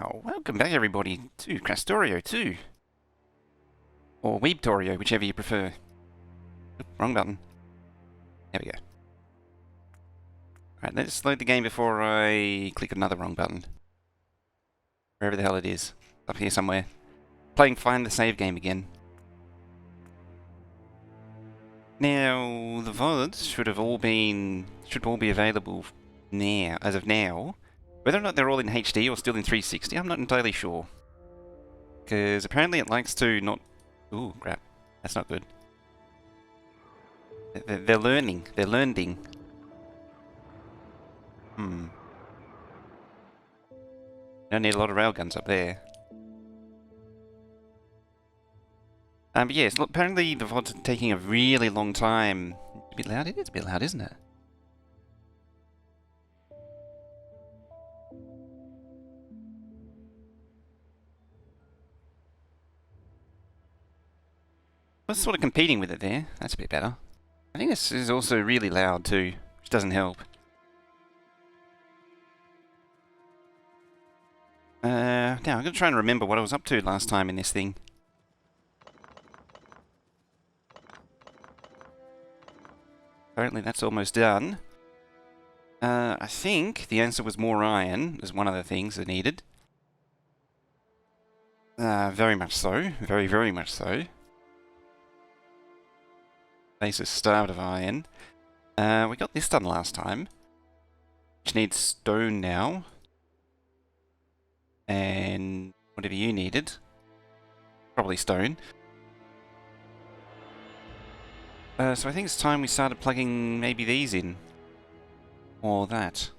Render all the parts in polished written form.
Now, welcome back everybody to Krastorio 2. Or Weebtorio, whichever you prefer. Oop, wrong button. There we go. Alright, let's load the game before I click another wrong button. Wherever the hell it is. Up here somewhere. Playing Find the Save game again. Now, the VODs should all be available now, as of now. Whether or not they're all in HD or still in 360, I'm not entirely sure. Because apparently it likes to not... Ooh, crap. That's not good. They're learning. They're learning. Don't need a lot of railguns up there. But yes, look, apparently the VODs are taking a really long time. It's a bit loud? It is a bit loud, isn't it? I was sort of competing with it there. That's a bit better. I think this is also really loud too, which doesn't help. Now, I'm going to try and remember what I was up to last time in this thing. Apparently that's almost done. I think the answer was more iron, as one of the things I needed. Very much so. Very, very much so. Base is starved of iron. We got this done last time. Which needs stone now. And whatever you needed. Probably stone. So I think it's time we started plugging maybe these in. Or that.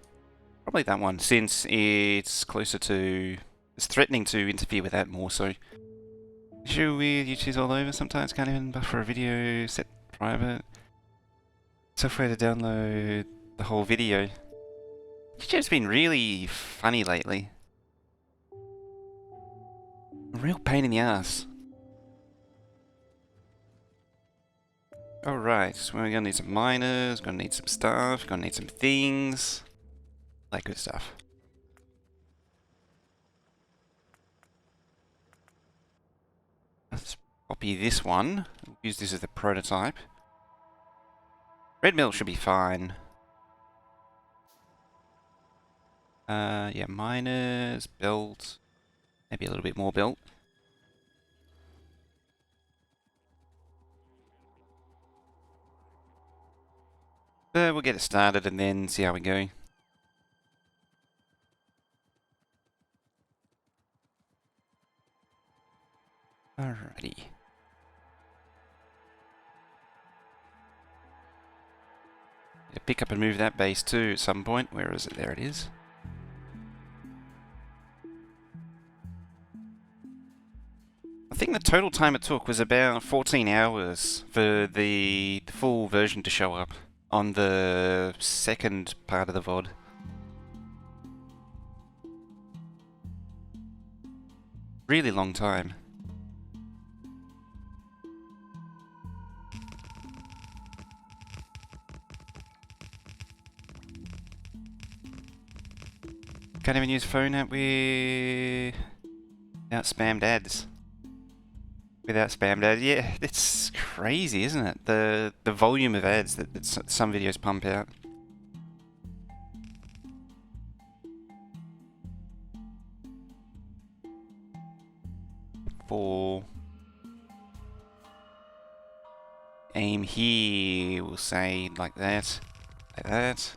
Probably that one, since it's closer to... It's threatening to interfere with that more, so... Issue with YouTube's all over, sometimes can't even buffer a video, set private. Software to download the whole video. YouTube's been really funny lately. A real pain in the ass. Alright, so we're gonna need some miners, gonna need some stuff, gonna need some things. That good stuff. Let's copy this one. Use this as the prototype. Red mill should be fine. Yeah, miners, belt, maybe a little bit more belt. We'll get it started and then see how we go. Alrighty. Pick up and move that base too at some point. Where is it? There it is. I think the total time it took was about 14 hours for the full version to show up on the second part of the VOD. Really long time. Can't even use phone app without spammed ads. Without spammed ads, yeah, it's crazy, isn't it? The volume of ads that some videos pump out. For aim here, we'll say like that, like that,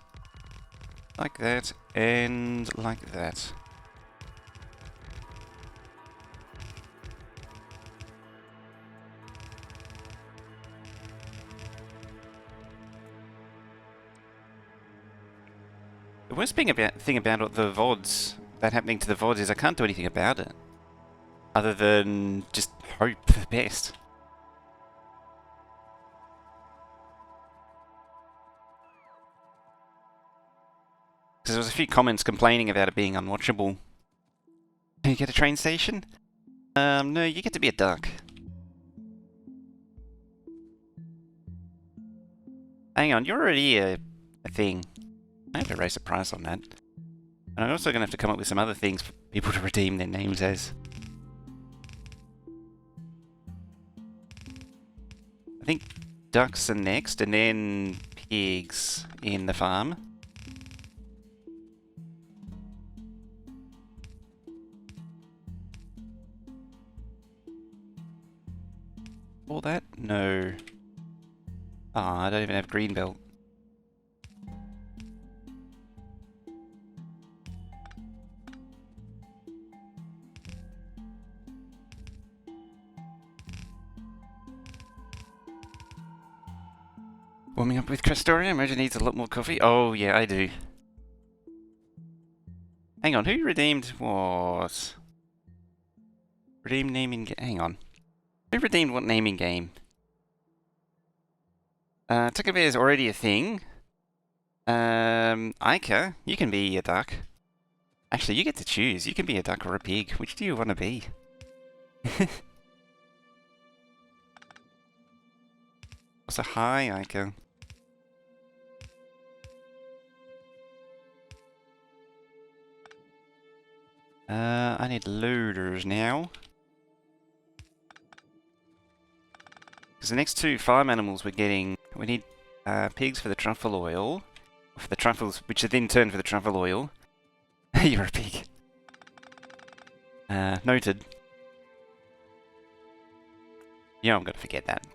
like that, and like that. The worst thing about the VODs, that happening to the VODs, is I can't do anything about it. Other than just hope for the best. Because there was a few comments complaining about it being unwatchable. Can you get a train station? No, you get to be a duck. Hang on, you're already a thing. I have to raise the price on that. And I'm also going to have to come up with some other things for people to redeem their names as. I think ducks are next, and then pigs in the farm. All that? No. Ah, I don't even have green belt. Warming up with Krastorio, imagine needs a lot more coffee. Oh yeah, I do. Hang on, who redeemed what? Redeemed naming hang on. Who redeemed what naming game? Tuckabear is already a thing. Ica, you can be a duck. Actually, you get to choose. You can be a duck or a pig. Which do you want to be? So hi, Ica. I need loaders now. Because the next two farm animals we're getting, we need pigs for the truffle oil. For the truffles, which are then turned for the truffle oil. You're a pig. Noted. Yeah, I'm gonna forget that.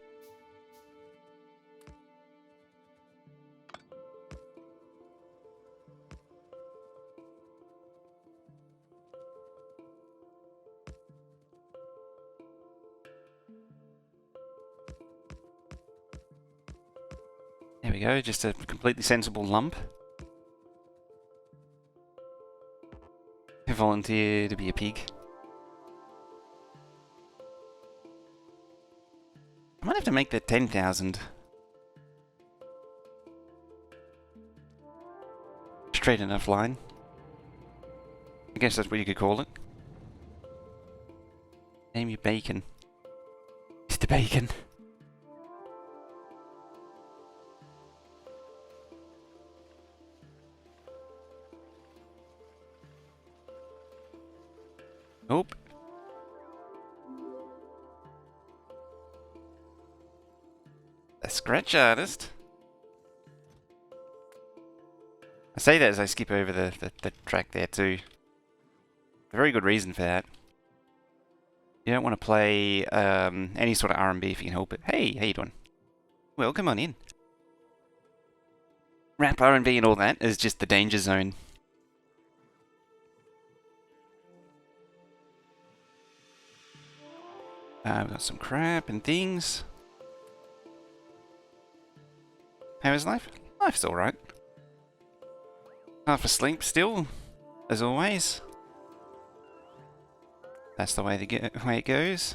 There we go, just a completely sensible lump. I volunteer to be a pig. I might have to make that 10,000. Straight enough line. I guess that's what you could call it. Name your bacon. Mr. Bacon. Nope. A scratch artist? I say that as I skip over the track there too. A very good reason for that. You don't want to play any sort of R&B if you can help it. Hey, how you doing? Well, come on in. Rap R&B and all that is just the danger zone. We've got some crap and things. How is life? Life's alright. Half asleep still, as always. That's the way it goes.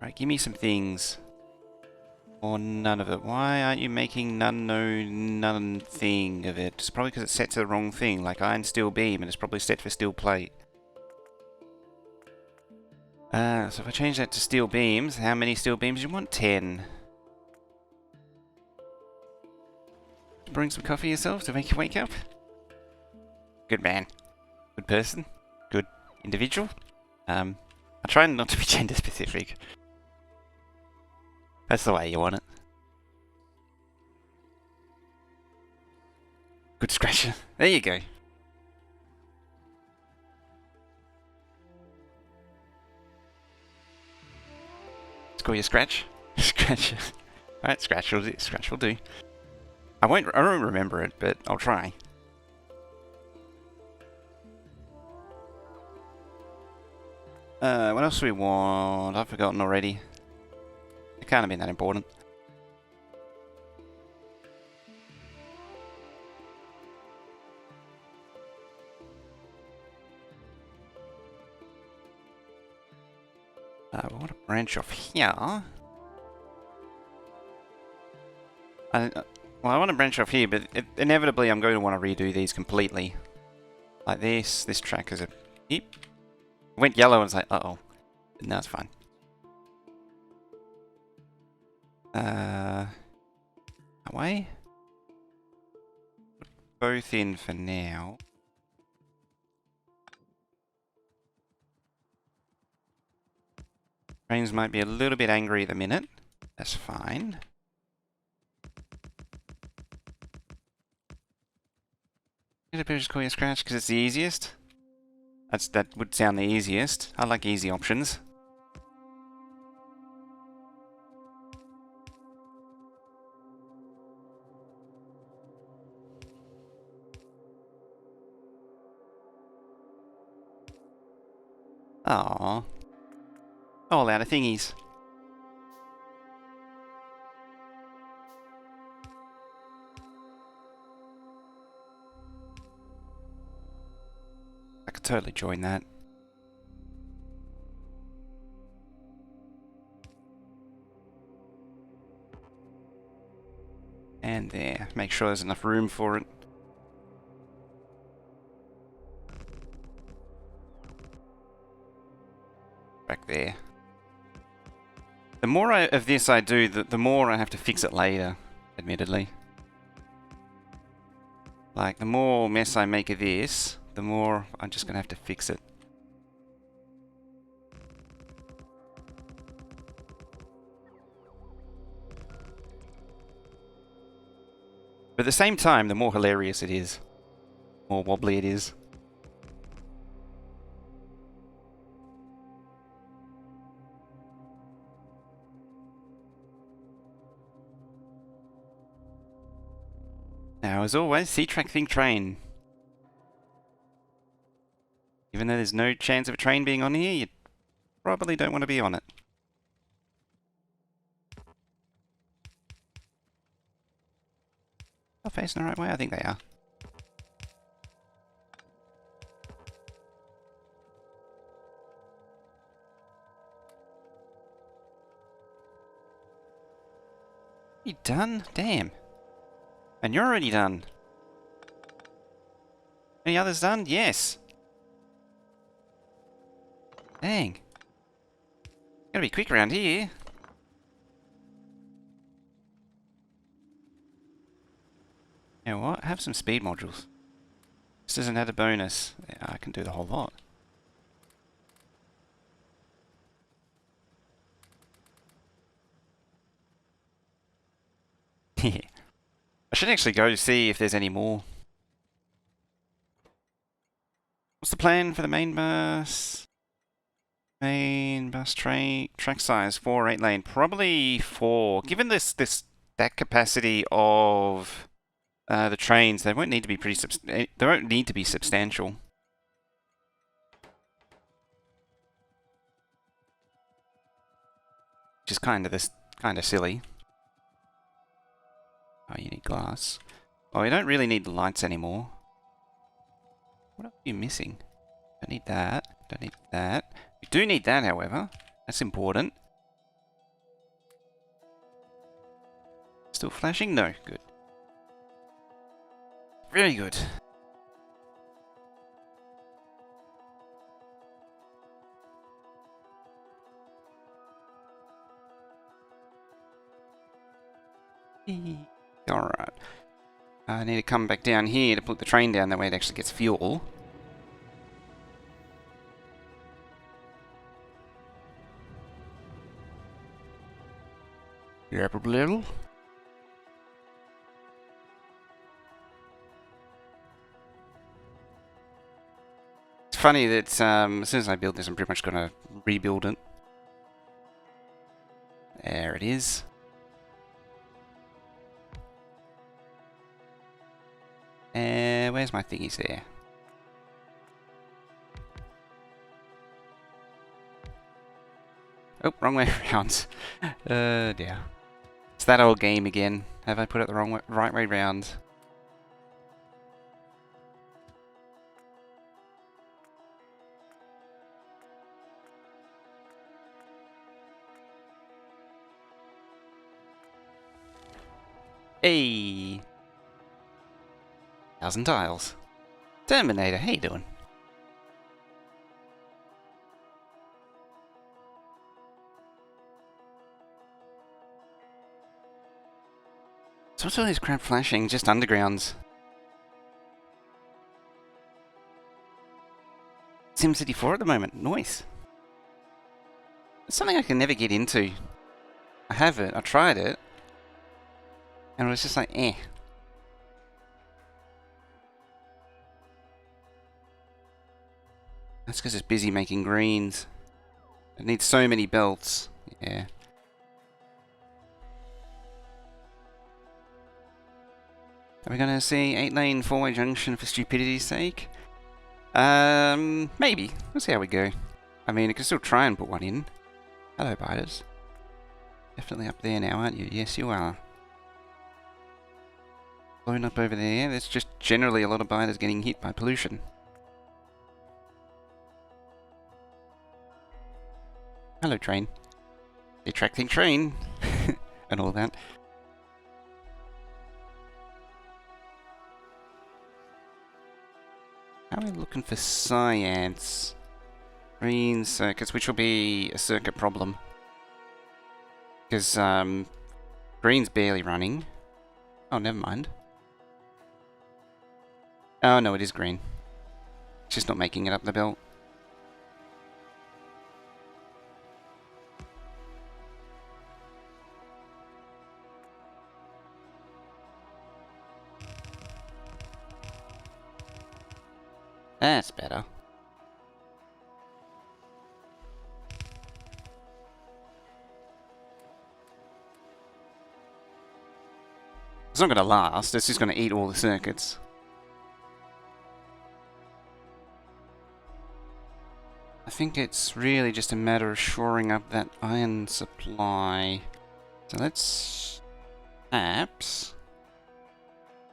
Right, give me some things. Or none of it. Why aren't you making none thing of it? It's probably because it's set to the wrong thing, like iron steel beam, and it's probably set for steel plate. So if I change that to steel beams, how many steel beams do you want? 10. Bring some coffee yourself to make you wake up. Good man. Good person. Good individual. I try not to be gender specific. That's the way you want it. Good scratcher. There you go. Let's call you Scratch. Scratch. Alright, Scratch will do. Scratch will do. I won't remember it, but I'll try. What else do we want? I've forgotten already. It can't have been that important. We want to branch off here. Well, I want to branch off here, but inevitably I'm going to want to redo these completely. Like this. This track is a... Yep. Went yellow and was like, uh-oh. No, it's fine. That way? Put both in for now. Trains might be a little bit angry at the minute. That's fine. Did I just call you Scratch because it's the easiest? That would sound the easiest. I like easy options. Aww. All out of thingies. I could totally join that. And there. Make sure there's enough room for it. Back there. The more of this I do, the more I have to fix it later, admittedly. Like, the more mess I make of this, the more I'm just going to have to fix it. But at the same time, the more hilarious it is. The more wobbly it is. Now, as always, C-Track Think Train. Even though there's no chance of a train being on here, you probably don't want to be on it. Are they facing the right way? I think they are. You done? Damn. And you're already done. Any others done? Yes. Dang. Gotta be quick around here. You know what? Have some speed modules. This doesn't add a bonus. Yeah, I can do the whole lot. I should actually go to see if there's any more. What's the plan for the main bus? Main bus track size 4 or 8 lane. Probably 4. Given that capacity of the trains, they won't need to be they won't need to be substantial. Which is kind of silly. Oh, you need glass. Oh, we don't really need the lights anymore. What are you missing? Don't need that. Don't need that. We do need that, however. That's important. Still flashing? No. Good. Very good. Alright. I need to come back down here to put the train down, that way it actually gets fuel. Yep, a little. It's funny that as soon as I build this, I'm pretty much going to rebuild it. There it is. Where's my thingies there? Oh, wrong way around. Dear. It's that old game again. Have I put it the right way round? Hey! 1,000 tiles. Terminator, how you doing? So what's all this crap flashing? Just undergrounds. SimCity 4 at the moment. Nice. It's something I can never get into. I haven't. I tried it. And it was just like, eh. That's because it's busy making greens. It needs so many belts. Yeah. Are we going to see 8-lane 4-way junction for stupidity's sake? Maybe. We'll see how we go. I mean, I can still try and put one in. Hello, biters. Definitely up there now, aren't you? Yes, you are. Blown up over there. There's just generally a lot of biters getting hit by pollution. Hello, train. Detracting train. And all that. How are we looking for science? Green circuits, which will be a circuit problem. Because, green's barely running. Oh, never mind. Oh, no, it is green. It's just not making it up the belt. That's better. It's not going to last, it's just going to eat all the circuits. I think it's really just a matter of shoring up that iron supply. So let's... perhaps...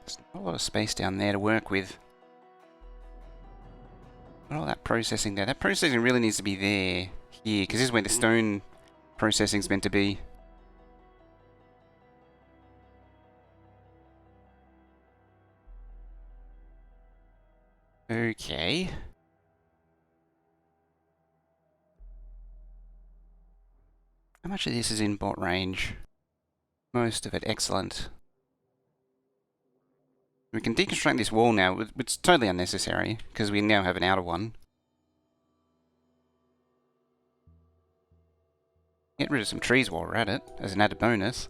There's not a lot of space down there to work with. All that processing there. That processing really needs to be there. Here, because this is where the stone processing's meant to be. Okay. How much of this is in bot range? Most of it. Excellent. We can deconstruct this wall now. It's totally unnecessary, because we now have an outer one. Get rid of some trees while we're at it, as an added bonus.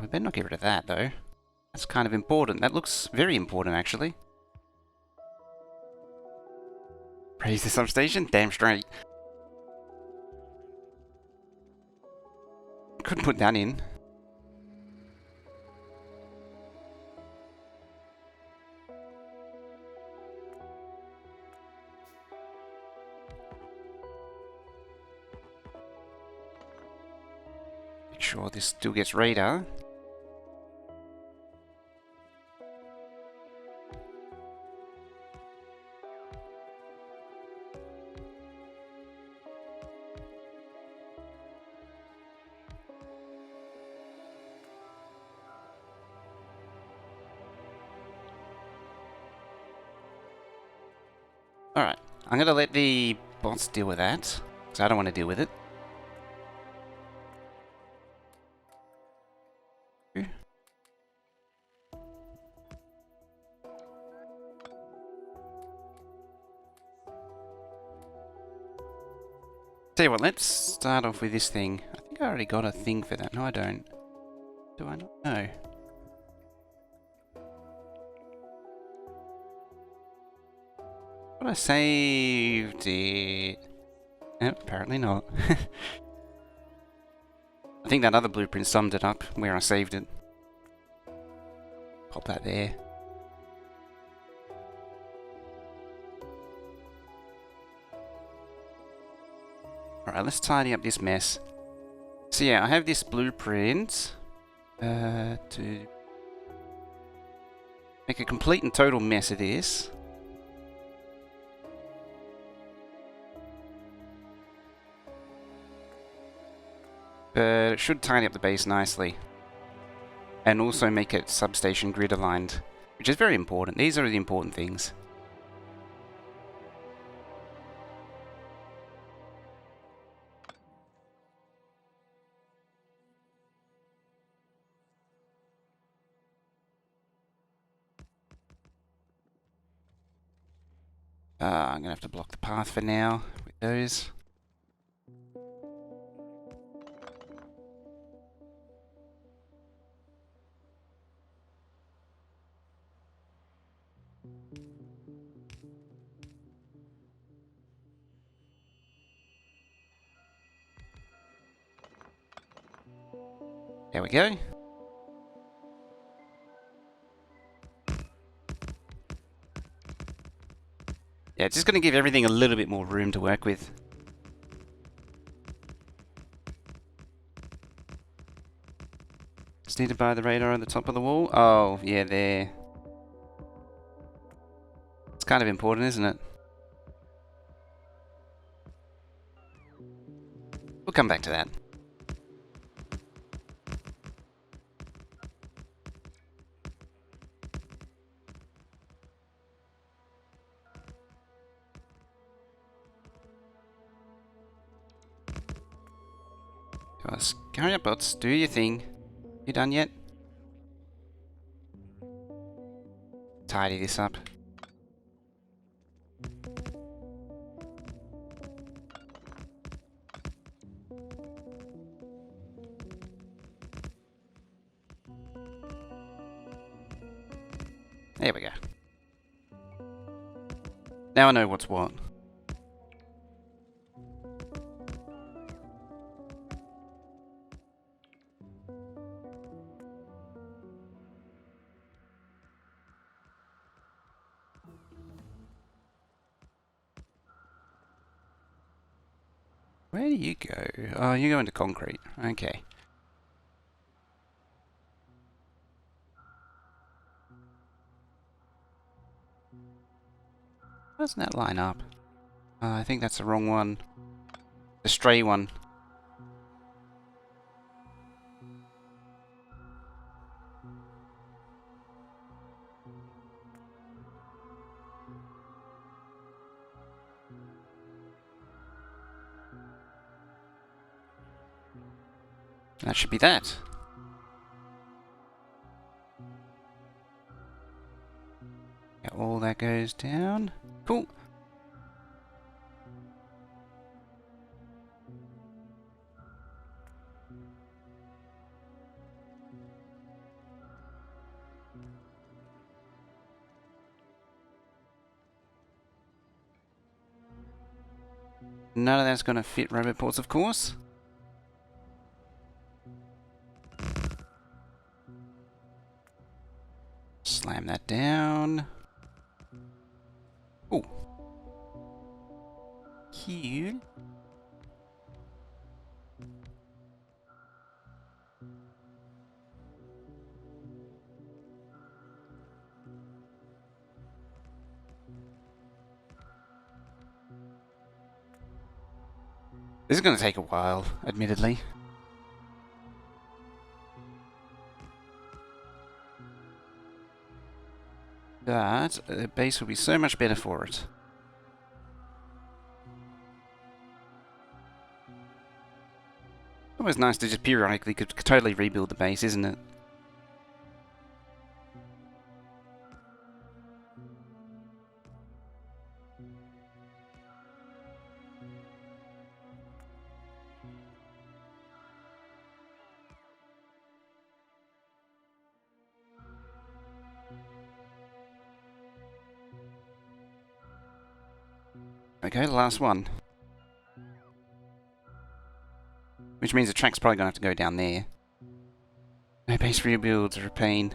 We better not get rid of that, though. That's kind of important. That looks very important, actually. Raise the substation? Damn straight. Couldn't put that in. Make sure this still gets radar. Alright, I'm gonna let the bots deal with that, because I don't want to deal with it. Tell you what, let's start off with this thing. I think I already got a thing for that. No, I don't. Do I not? No. But I saved it. Nope, apparently not. I think that other blueprint summed it up where I saved it. Pop that there. Alright, let's tidy up this mess. So yeah, I have this blueprint to make a complete and total mess of this. But it should tidy up the base nicely. And also make it substation grid aligned, which is very important. These are the important things. I'm gonna have to block the path for now with those. There we go. Yeah, just gonna give everything a little bit more room to work with. Just need to buy the radar on the top of the wall. Oh, yeah, there. It's kind of important, isn't it? We'll come back to that. Hurry up, bots. Do your thing. You done yet? Tidy this up. There we go. Now I know what's what. Where do you go? Oh, you go into concrete. Okay. Doesn't that line up? I think that's the wrong one. The stray one. That should be that. Yeah, all that goes down. Cool. None of that's going to fit robot ports, of course. Slam that down. Oh. Cool. This is going to take a while, admittedly. But the base will be so much better for it. Always nice to just periodically could totally rebuild the base, isn't it? Okay, the last one. Which means the track's probably going to have to go down there. No base rebuilds are a pain.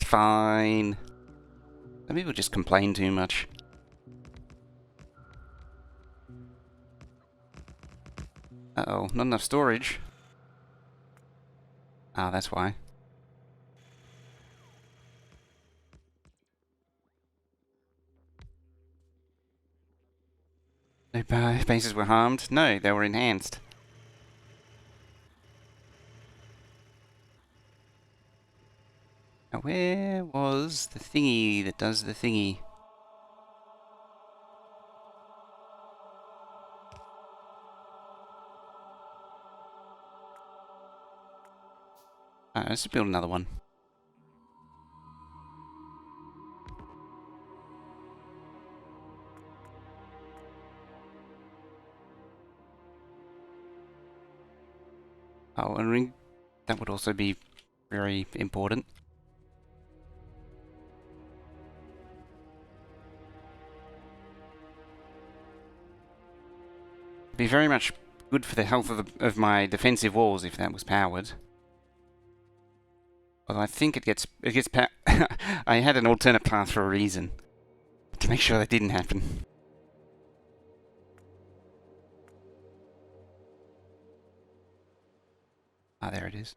Fine. Some people just complain too much. Uh-oh, not enough storage. Ah, that's why. No bases were harmed? No, they were enhanced. Now where was the thingy that does the thingy? Let's build another one. Oh, and that would also be very important. Be very much good for the health of my defensive walls if that was powered. Although I think it gets I had an alternate path for a reason. To make sure that didn't happen. Ah, there it is.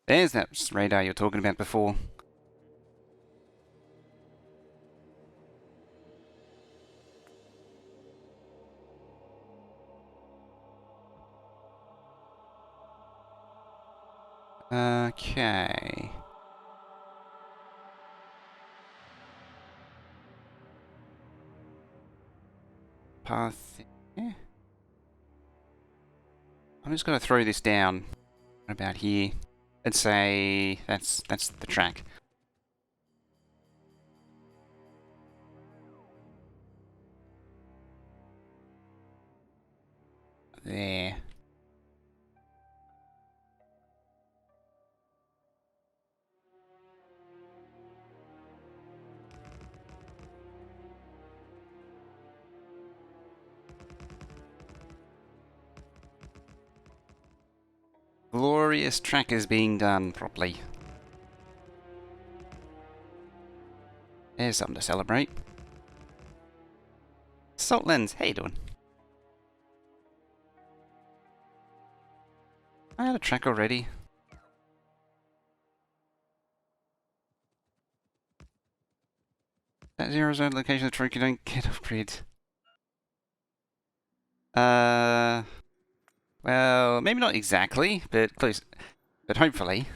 There's that radar you're talking about before. Okay. Path. Yeah. I'm just going to throw this down about here and say that's the track. There. Glorious trackers being done properly. There's something to celebrate. Saltlands, how you doing? I had a track already. That 0 zone location of the truck you don't get off grid. Well, maybe not exactly, but close. But hopefully.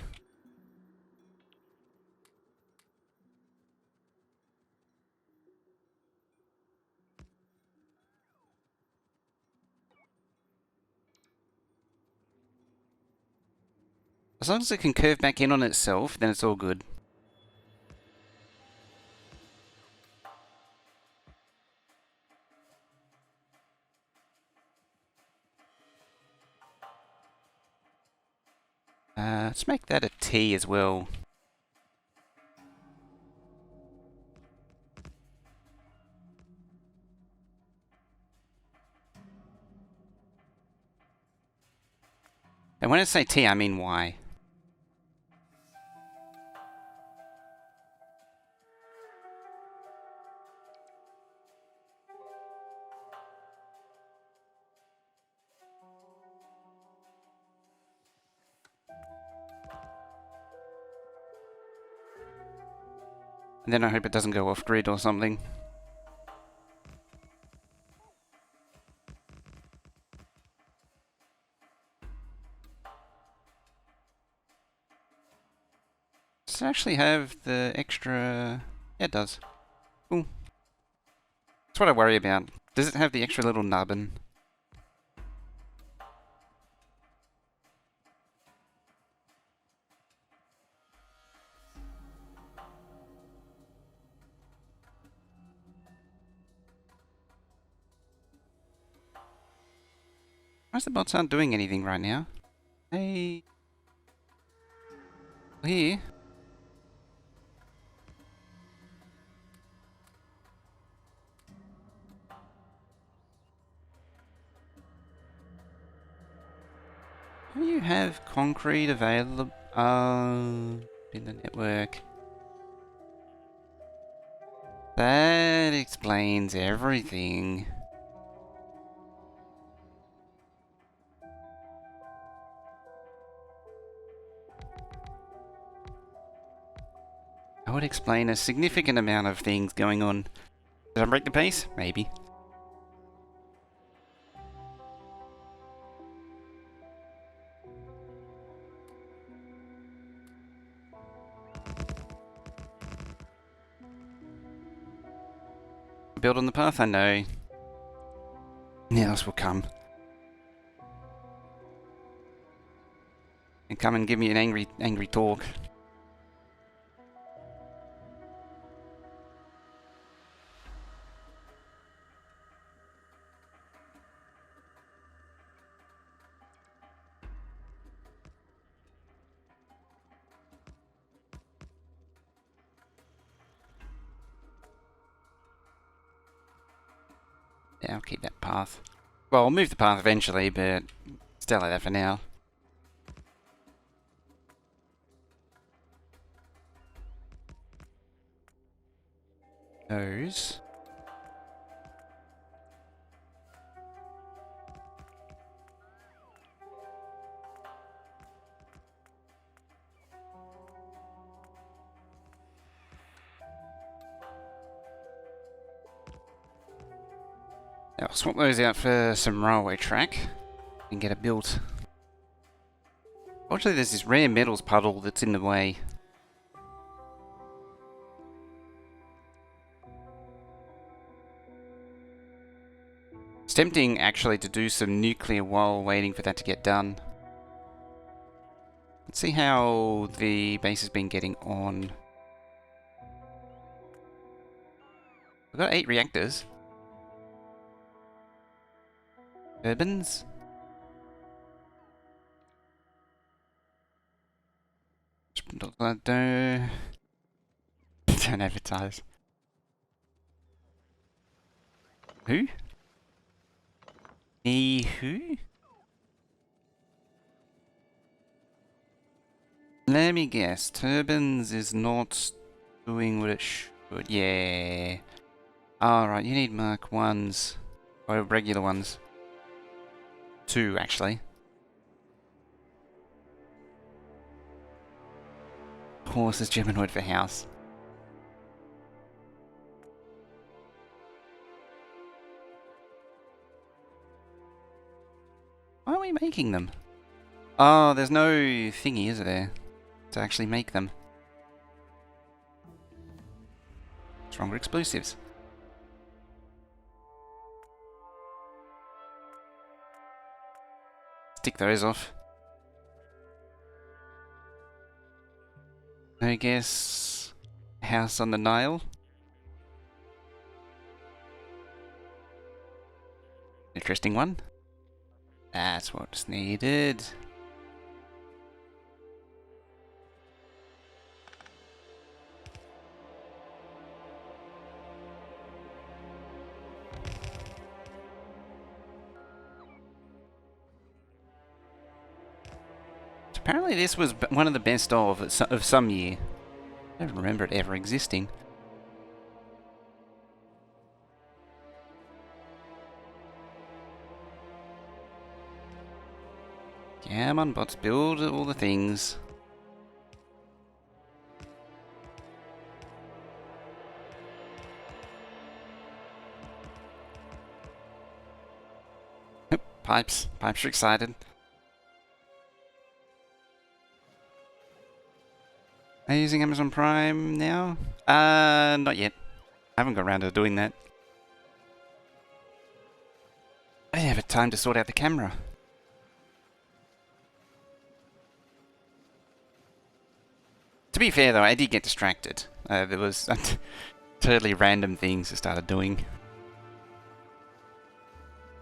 As long as it can curve back in on itself, then it's all good. Let's make that a T as well. And when I say T, I mean Y. And then I hope it doesn't go off grid or something. Does it actually have the extra... Yeah, it does. Cool. That's what I worry about. Does it have the extra little nubbin? Why the bots aren't doing anything right now? Hey... Here. Do you have concrete available? In the network. That explains everything. That would explain a significant amount of things going on. Did I break the pace? Maybe. Build on the path, I know. Nails will come. And come and give me an angry talk. I'll keep that path. Well, I'll move the path eventually, but still like that for now. Those. I'll swap those out for some railway track and get it built. Fortunately, there's this rare metals puddle that's in the way. It's tempting, actually, to do some nuclear while waiting for that to get done. Let's see how the base has been getting on. We've got 8 reactors. Turbines. Don't advertise. Who? Who? Let me guess. Turbines is not doing what it should. Yeah. Alright, you need Mark 1s. Or regular ones. 2, actually. Horses, Geminoid for house. Why are we making them? Oh, there's no thingy, is there? To actually make them. Stronger explosives. Stick those off. I guess... House on the Nile? Interesting one. That's what's needed. Apparently this was one of the best of some year. I don't remember it ever existing. Come on, bots, build all the things. Oop, pipes. Pipes are excited. Are you using Amazon Prime now? Not yet. I haven't got around to doing that. I didn't have time to sort out the camera. To be fair though, I did get distracted. There was totally random things I started doing.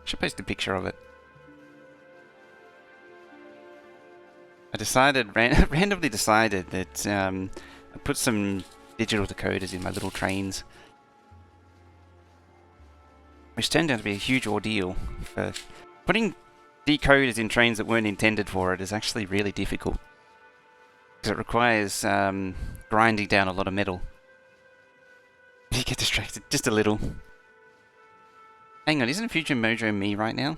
Should post a picture of it. I decided, randomly decided that I put some digital decoders in my little trains. Which turned out to be a huge ordeal. Putting decoders in trains that weren't intended for it is actually really difficult. Because it requires grinding down a lot of metal. You get distracted just a little. Hang on, isn't Future Mojo me right now?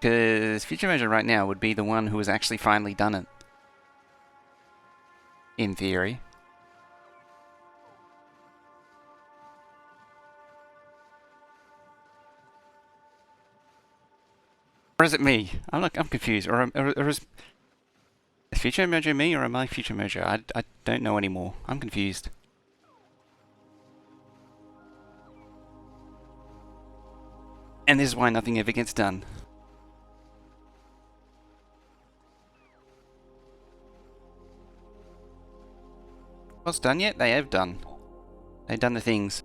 Because Future Mojo right now would be the one who has actually finally done it. In theory. Or is it me? I'm confused. Or is Future Mojo me or am I Future Mojo? I don't know anymore. I'm confused. And this is why nothing ever gets done. What's done yet? They have done. They've done the things.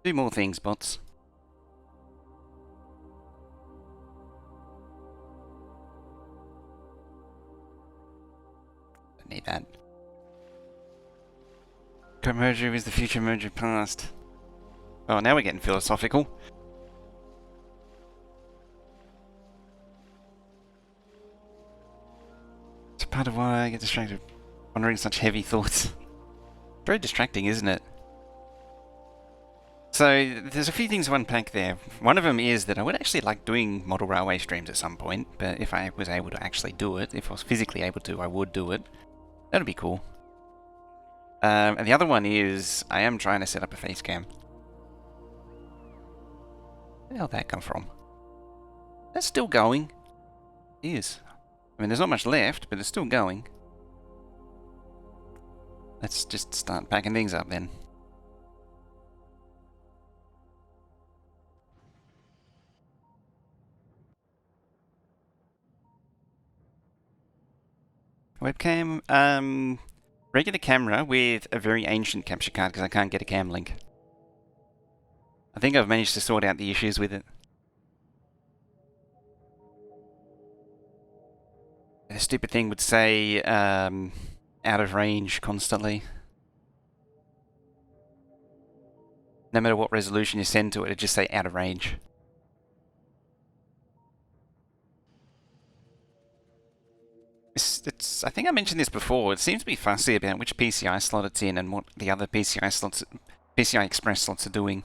Do more things, bots. Don't need that. Current Mojo is the future Mojo past. Oh, now we're getting philosophical. It's part of why I get distracted pondering such heavy thoughts. Very distracting, isn't it? So, there's a few things to unpack there. One of them is that I would actually like doing model railway streams at some point, but if I was able to actually do it, if I was physically able to, I would do it. That'd be cool. And the other one is, I am trying to set up a face cam. Where the hell did that come from? That's still going. It is. I mean, there's not much left, but it's still going. Let's just start packing things up then. Webcam, regular camera with a very ancient capture card because I can't get a cam link. I think I've managed to sort out the issues with it. The stupid thing would say, out of range constantly. No matter what resolution you send to it, it'd just say out of range. I think I mentioned this before, it seems to be fussy about which PCI slot it's in and what the other PCI Express slots are doing.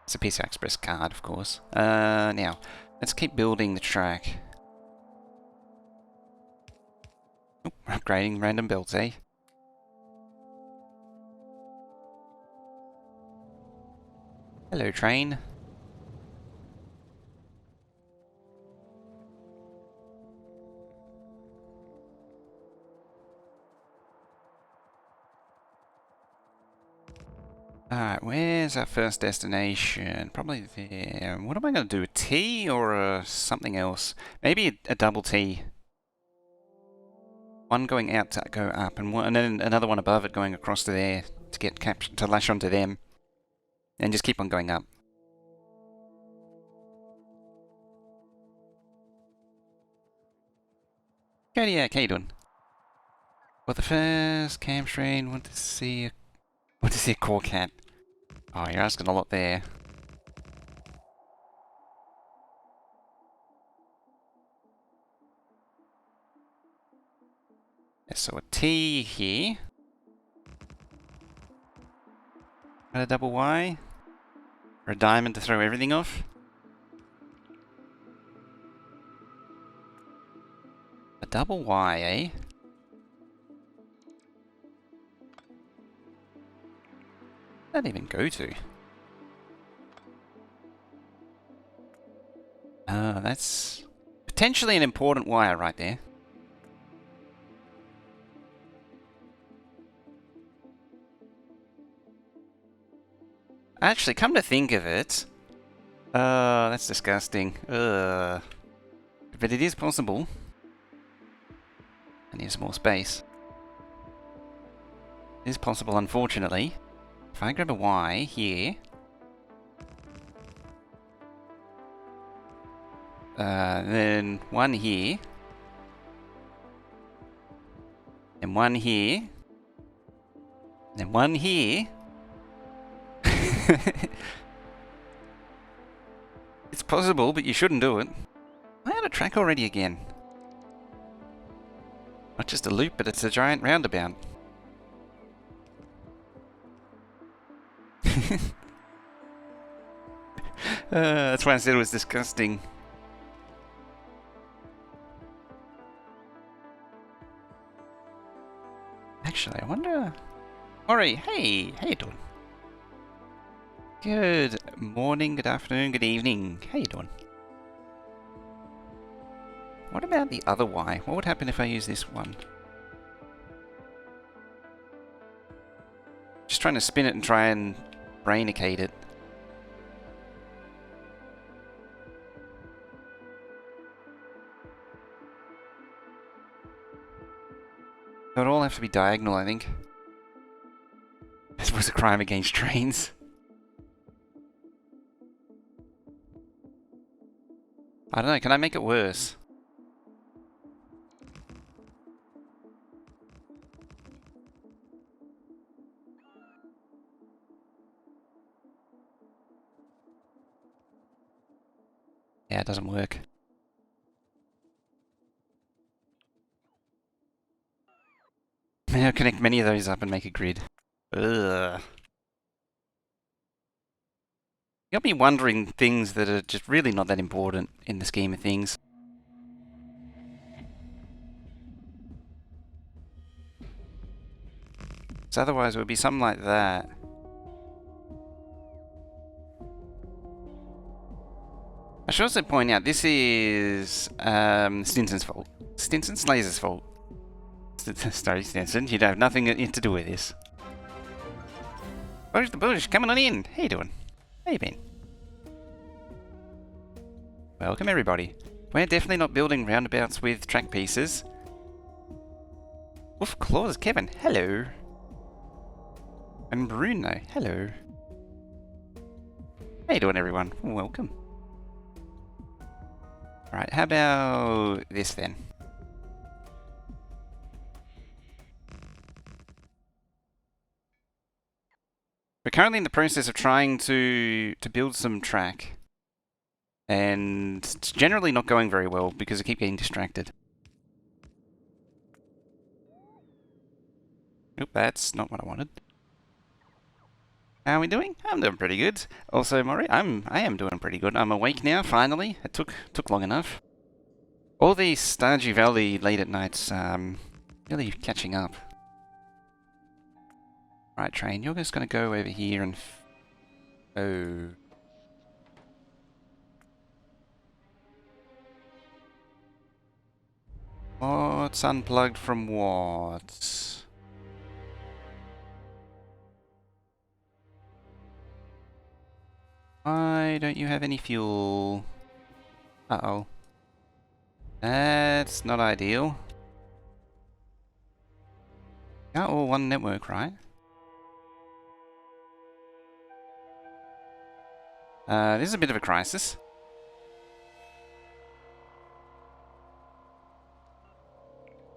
It's a PCI Express card, of course. Now, let's keep building the track. Oh, upgrading random belts, eh? Hello, train. Alright, where's our first destination? Probably there. What am I going to do? A T or something else? Maybe a double T. One going out to go up, and then another one above it going across to there to get to lash onto them, and just keep on going up. Kodiak, how you doing? Well, the first cam train. Want to see a core cat. Oh, you're asking a lot there. So a T here. And a double Y. Or a diamond to throw everything off. A double Y, eh? Where'd that even go to? That's potentially an important wire right there. Actually, come to think of it... that's disgusting. But it is possible. I need some more space. It is possible, unfortunately. If I grab a Y here... then one here. And one here. And one here. It's possible, but you shouldn't do it. I had a track already again. Not just a loop, but it's a giant roundabout. That's why I said it was disgusting. Actually, I wonder... Ori, hey! How you doing? Good morning, good afternoon, good evening. How you doing? What about the other Y? What would happen if I use this one? Just trying to spin it and try and brainicate it. It would all have to be diagonal, I think. This was a crime against trains. I don't know, can I make it worse? Yeah, it doesn't work. Maybe I'll connect many of those up and make a grid. Ugh. You'll be wondering things that are just really not that important in the scheme of things. So otherwise it would be something like that. I should also point out this is Stinson's fault. Stinson Slazer's fault. Sorry, Stinson, you have nothing to do with this. Bush the Bush, coming on in. How you doing? How you been? Welcome everybody. We're definitely not building roundabouts with track pieces. Woof Claws, Kevin, hello. And Bruno, hello. How you doing everyone? Welcome. Right, how about this then? We're currently in the process of trying to build some track. And it's generally not going very well because I keep getting distracted. Nope, that's not what I wanted. How are we doing? I'm doing pretty good. Also, Maury, I am doing pretty good. I'm awake now, finally. It took long enough. All the Stardew Valley late at nights, really catching up. Right, train, you're just gonna go over here and... Oh. What's unplugged from what? Why don't you have any fuel? Uh-oh. That's not ideal. Not all one network, right? This is a bit of a crisis.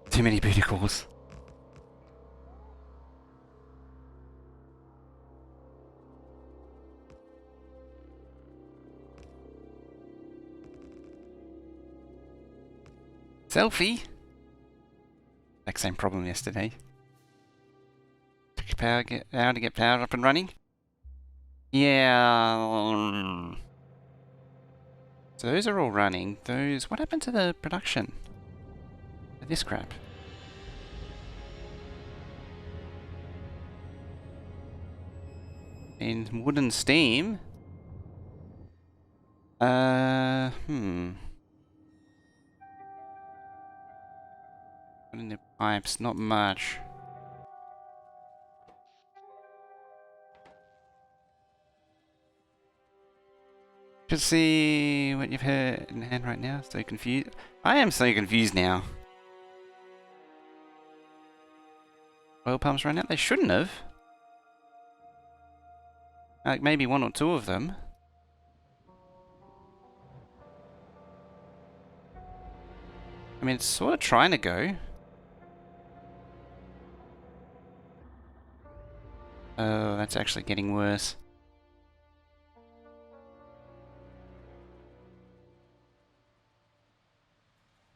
Too many booty calls. Selfie? Exact same problem yesterday. Took power to get power up and running. Yeah. So those are all running. Those. What happened to the production? This crap. In wood and steam. In the pipes, not much. Should see what you've heard in hand right now. So confused. I am so confused now. Oil pumps run out? They shouldn't have. Like maybe one or two of them. I mean, it's sort of trying to go. Oh, that's actually getting worse.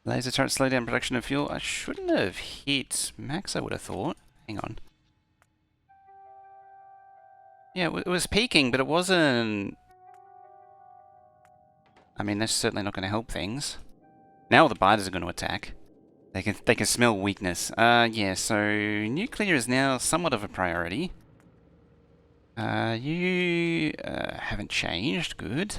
Laser turret slow down production of fuel. I shouldn't have hit max, I would have thought. Hang on. Yeah, it was peaking, but it wasn't... I mean, that's certainly not going to help things. Now all the biters are going to attack. They can smell weakness. Yeah, so nuclear is now somewhat of a priority. You haven't changed. Good.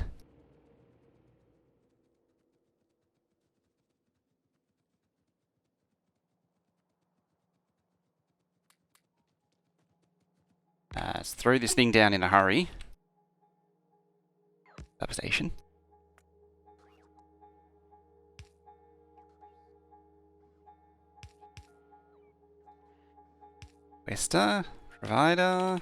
Let's throw this thing down in a hurry. Substation. Wester. Provider.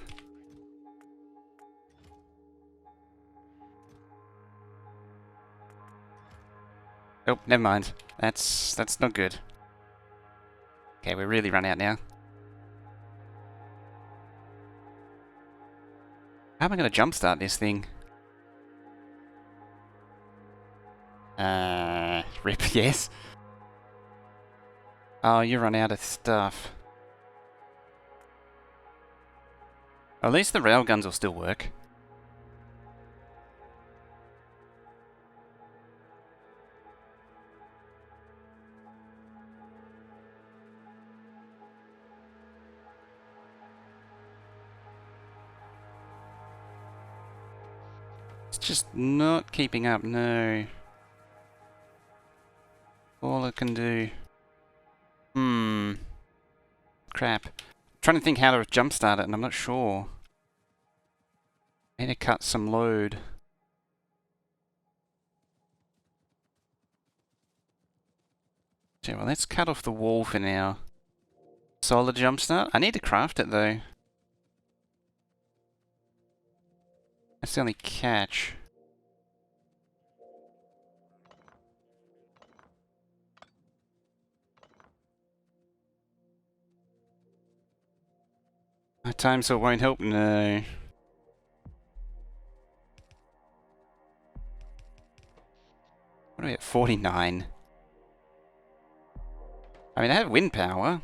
Oh, never mind. That's not good. Okay, we're really run out now. How am I going to jumpstart this thing? Rip, yes. Oh, you run out of stuff. At least the railguns will still work. It's just not keeping up, no. All it can do. Crap. I'm trying to think how to jumpstart it, and I'm not sure. I need to cut some load. Okay, well, let's cut off the wall for now. Solid jumpstart? I need to craft it, though. That's the only catch. My time sort won't help? No. What are we at? 49. I mean, I have wind power.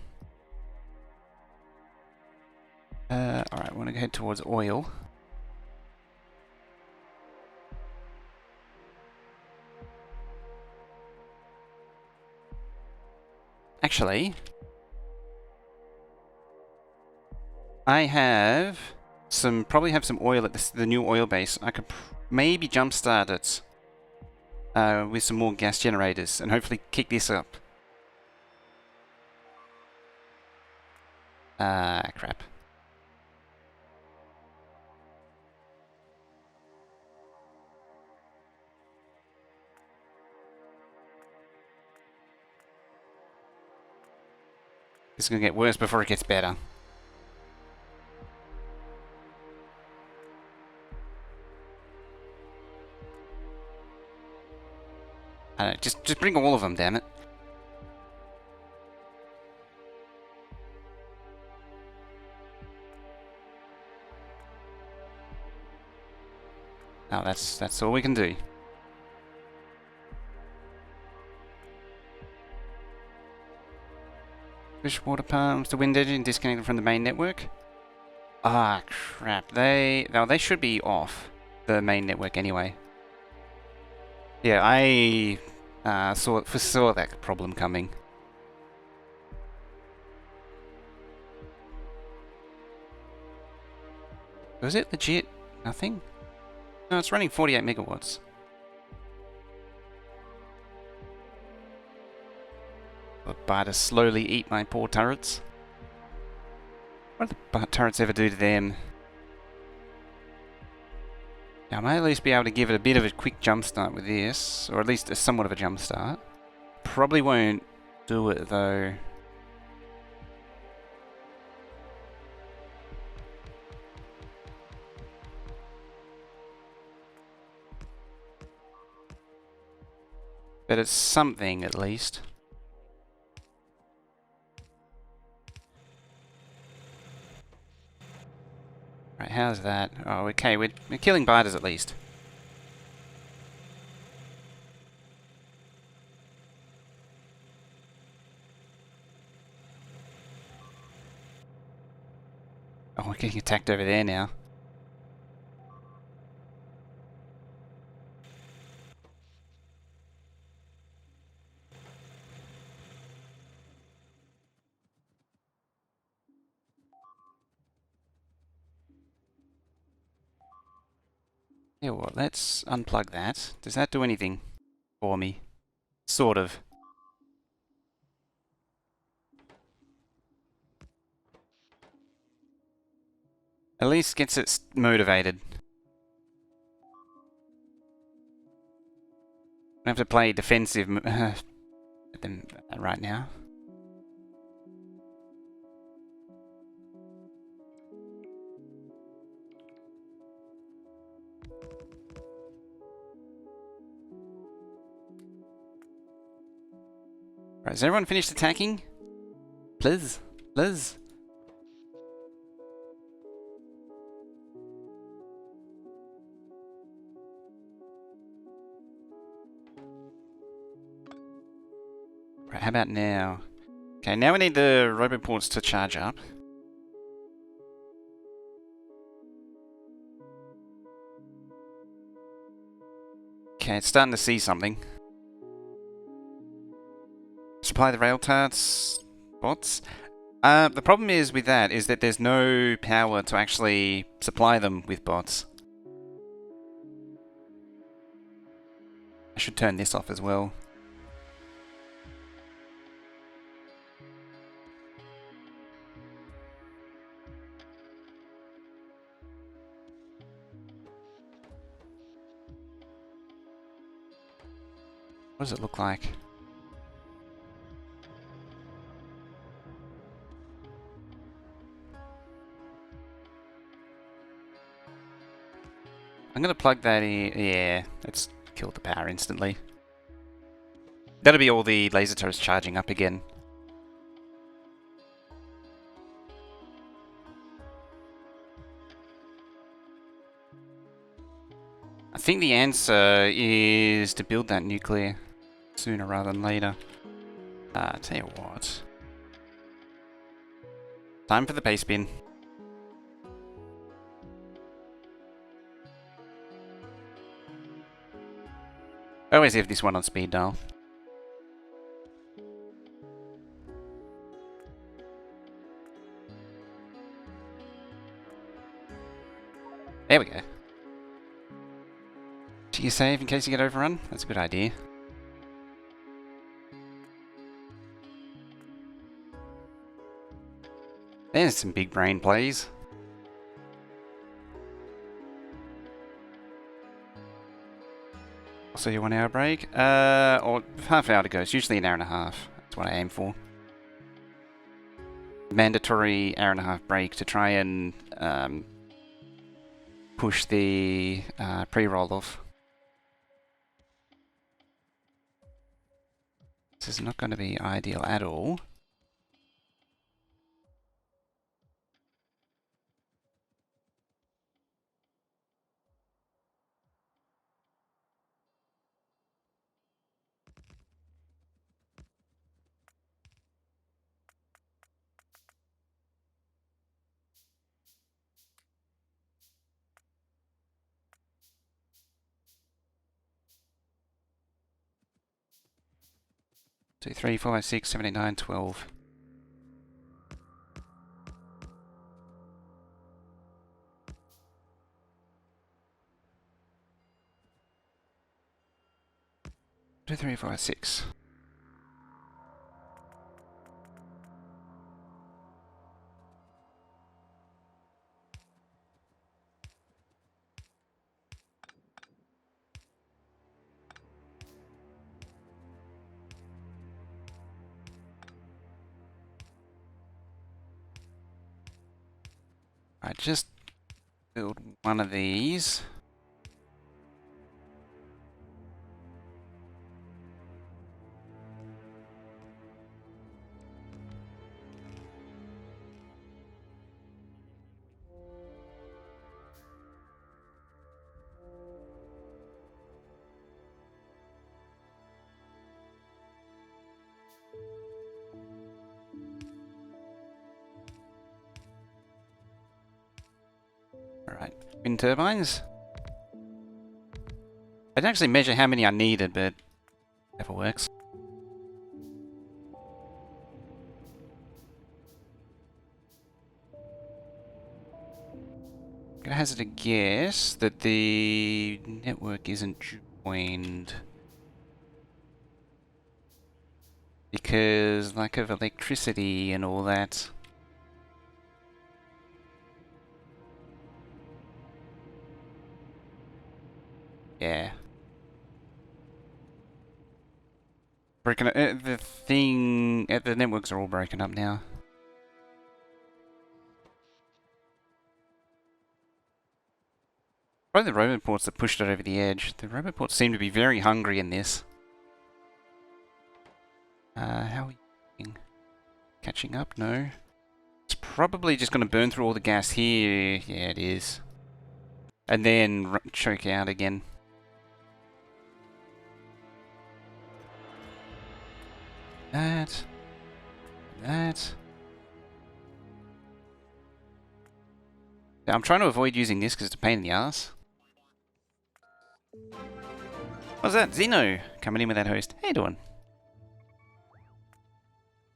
Alright, I want to head towards oil. Actually, I have some, probably have some oil at the new oil base. I could maybe jumpstart it with some more gas generators and hopefully kick this up. Crap. This is going to get worse before it gets better. I don't know, just bring all of them, damn it. Oh, that's all we can do. Push water pumps, the wind engine disconnected from the main network. Ah, crap. They should be off the main network anyway. Yeah, I foresaw that problem coming. Was it legit? Nothing? No, it's running 48 megawatts. But to slowly eat my poor turrets. What do the turrets ever do to them? Now, I may at least be able to give it a bit of a quick jump start with this, or at least a somewhat of a jump start. Probably won't do it though. But it's something at least. Right, how's that? Oh, okay, we're killing biters at least. Oh, we're getting attacked over there now. Yeah, well, let's unplug that. Does that do anything for me? Sort of. At least gets it motivated. I have to play defensive right now. Right, has everyone finished attacking? Please, please. Right, how about now? Okay, now we need the roboports to charge up. Okay, it's starting to see something. Supply the rail tarts bots. The problem is with that is that there's no power to actually supply them with bots. I should turn this off as well. What does it look like? I'm gonna plug that in. Yeah, it's killed the power instantly. That'll be all the laser turrets charging up again. I think the answer is to build that nuclear sooner rather than later. Tell you what. Time for the paste bin. I always have this one on speed dial. There we go. Do you save in case you get overrun? That's a good idea. There's some big brain plays. So your 1 hour break? Or half hour to go. It's usually an hour and a half. That's what I aim for. Mandatory hour and a half break to try and push the pre-roll off. This is not going to be ideal at all. Two, 3, 4, 5, 6, 7, 8, 9, 12. Two, 3, 4, 5, 6. I just build one of these. Alright, wind turbines. I didn't actually measure how many I needed, but whatever works. I'm gonna hazard a guess that the network isn't joined because lack of electricity and all that. Yeah. Broken up. The networks are all broken up now. Probably the robot ports that pushed it over the edge. The robot ports seem to be very hungry in this. How are we doing? Catching up? No. It's probably just going to burn through all the gas here. Yeah, it is. And then choke out again. That. That. Now, I'm trying to avoid using this because it's a pain in the ass. What's that? Zeno coming in with that host. How you doing?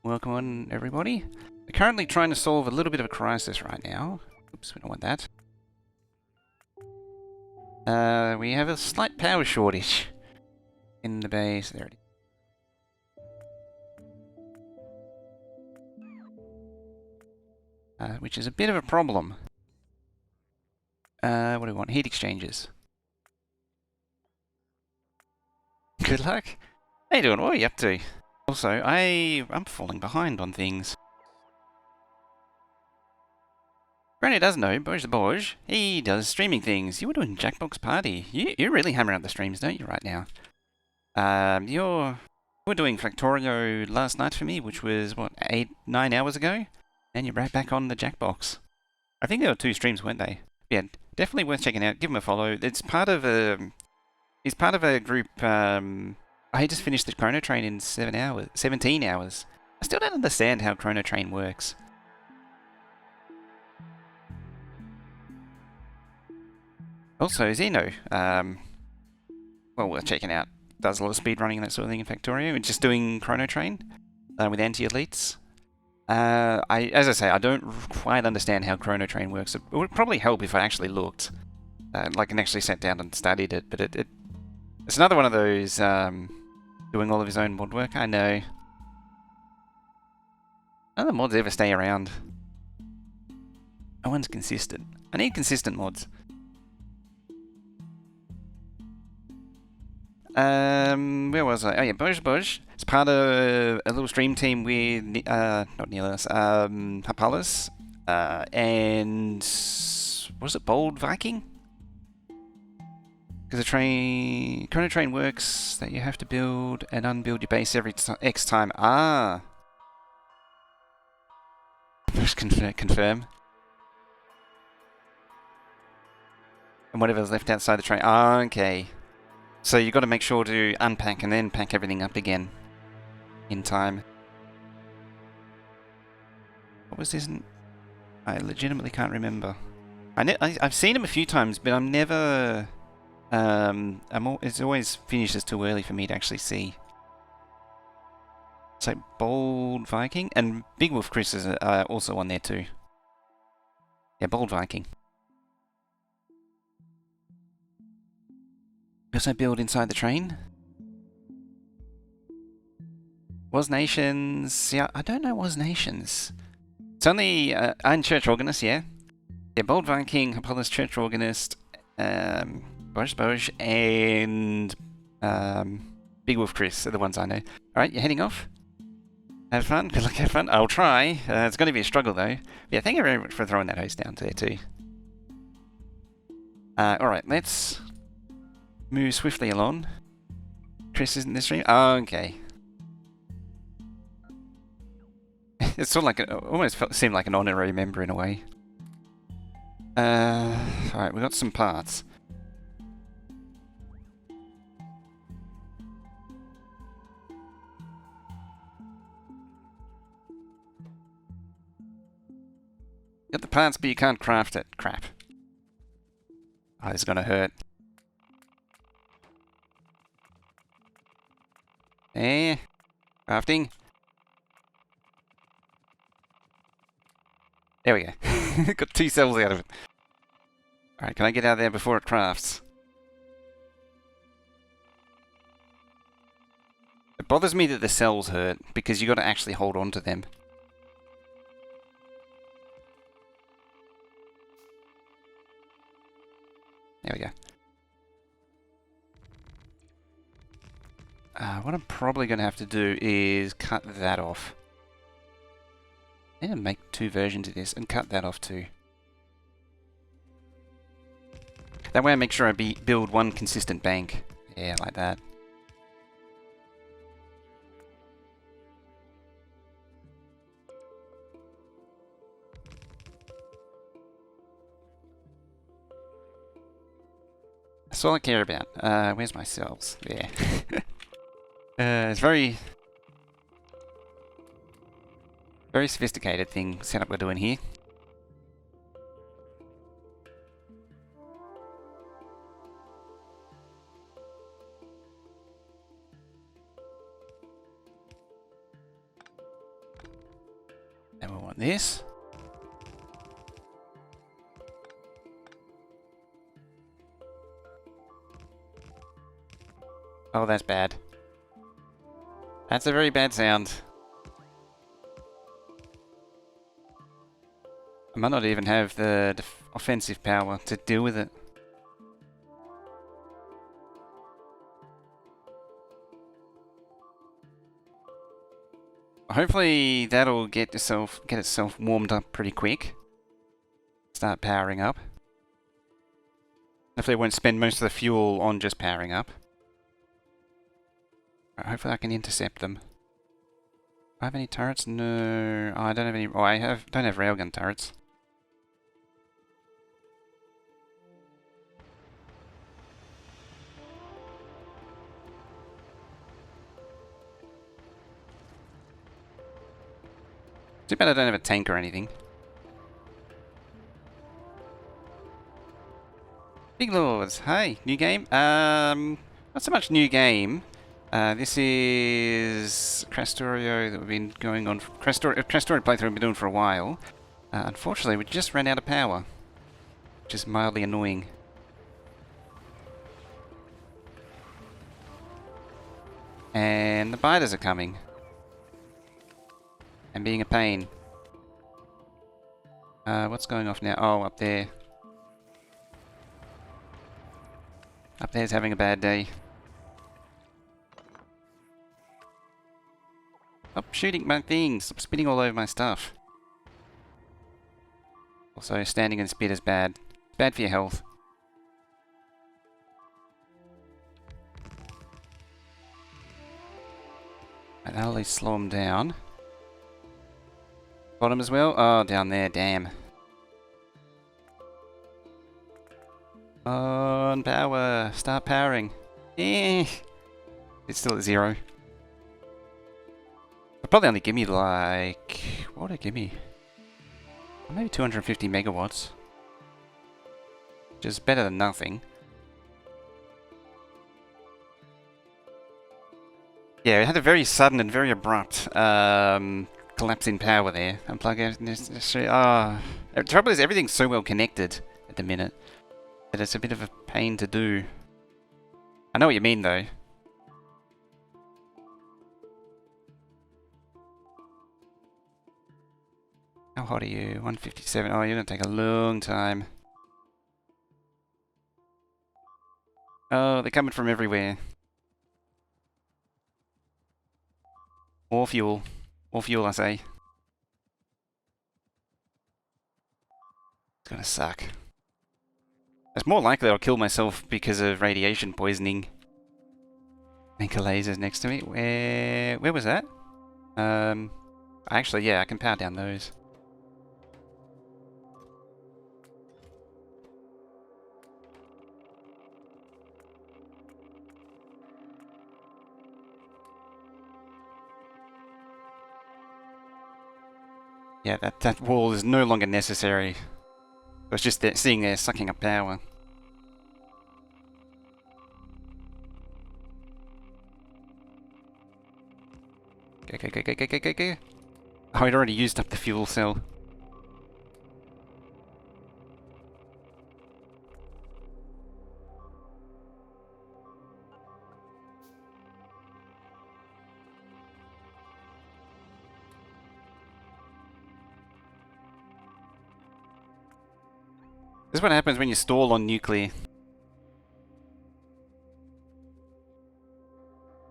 Welcome on, everybody. We're currently trying to solve a little bit of a crisis right now. Oops, we don't want that. We have a slight power shortage in the base. There it is. Which is a bit of a problem. What do we want? Heat exchangers. Good luck. How you doing? What are you up to? Also, I'm falling behind on things. Granny doesn't know, Boj the Boj, he does streaming things. You were doing Jackbox Party. You really hammer out the streams, don't you, right now? You were doing Factorio last night for me, which was, what, 9 hours ago? And you're right back on the Jackbox. I think there were 2 streams, weren't they? Yeah, definitely worth checking out. Give him a follow. It's part of a... He's part of a group, I just finished the Chrono Train in 17 hours. I still don't understand how Chrono Train works. Also, Zeno, well, we're checking out, does a lot of speedrunning and that sort of thing in Factorio, and just doing Chrono Train with anti-elites. As I say, I don't quite understand how Chrono Train works. It would probably help if I actually looked, like, and actually sat down and studied it, but it's another one of those, doing all of his own mod work. I know. None of the mods ever stay around. No one's consistent. I need consistent mods. Where was I? Oh yeah, Boj. It's part of a little stream team with, not Neilus, Hapalis, and, was it Bold Viking? Because the Chrono Train works that you have to build and unbuild your base every X time. Ah! First confirm. And whatever's left outside the train. Ah, okay. So you've got to make sure to unpack and then pack everything up again in time. What was this? I legitimately can't remember. I've seen him a few times, but I'm never... it's always finishes too early for me to actually see. It's like Bold Viking, and Big Wolf Chris is also on there too. Yeah, Bold Viking. We also build inside the train. Was Nations... Yeah, I don't know Was Nations. It's only... I'm Church Organist, yeah. Yeah, Bold Viking, Apollos Church Organist, Boj, and Big Wolf Chris are the ones I know. Alright, you're heading off? Have fun? Good luck, have fun. I'll try. It's going to be a struggle though. Yeah, thank you very much for throwing that host down there too. Alright, let's move swiftly along. Chris isn't in the stream? Oh, okay. It's sort of like, almost seemed like an honorary member in a way. Alright, we got some parts. Got the parts, but you can't craft it. Crap. Oh, this is gonna hurt. Crafting. There we go. Got 2 cells out of it. Alright, can I get out of there before it crafts? It bothers me that the cells hurt, because you got to actually hold on to them. There we go. What I'm probably going to have to do is cut that off. I'm going to make 2 versions of this and cut that off too. That way I make sure I build one consistent bank. Yeah, like that. That's all I care about. Where's my cells? There. It's very... Very sophisticated setup we're doing here. And we want this. Oh, that's bad. That's a very bad sound. I might not even have the offensive power to deal with it. Hopefully that'll get itself warmed up pretty quick. Start powering up. Hopefully it won't spend most of the fuel on just powering up. Right, hopefully I can intercept them. Do I have any turrets? No. Oh, I don't have any. Oh, don't have railgun turrets. Too bad I don't have a tank or anything. Big Lords, hey, new game? Not so much new game. This is Krastorio that we've been going on. Krastorio playthrough we've been doing for a while. Unfortunately, we just ran out of power, which is mildly annoying. And the biters are coming. And being a pain. What's going off now? Oh, up there. Up there's having a bad day. Stop shooting my things! Stop spitting all over my stuff. Also, standing in spit is bad. It's bad for your health. And that'll at least slow them down. Bottom as well? Oh, down there, damn. On power! Start powering. Eh. It's still at 0. It'll probably only give me like... What would it give me? Maybe 250 megawatts. Which is better than nothing. Yeah, it had a very sudden and very abrupt collapse in power there. Unplug it. The trouble is everything's so well connected at the minute that it's a bit of a pain to do. I know what you mean though. How hot are you? 157. Oh, you're gonna take a long time. Oh, they're coming from everywhere. More fuel. More fuel, I say. It's gonna suck. It's more likely I'll kill myself because of radiation poisoning. Anchor lasers next to me. Where was that? Actually, yeah, I can power down those. Yeah, that wall is no longer necessary. It's just sitting there sucking up power. Go. Oh, I'd already used up the fuel cell. This is what happens when you stall on nuclear.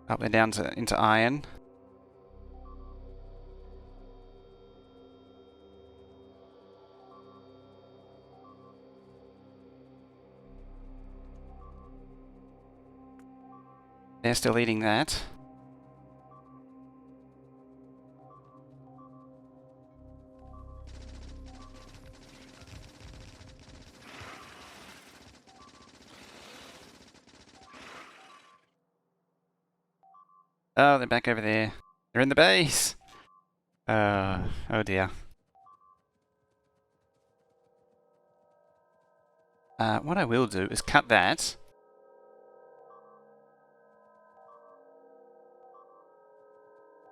Up and down into iron. They're still eating that. Oh, they're back over there. They're in the base! Oh dear. What I will do is cut that.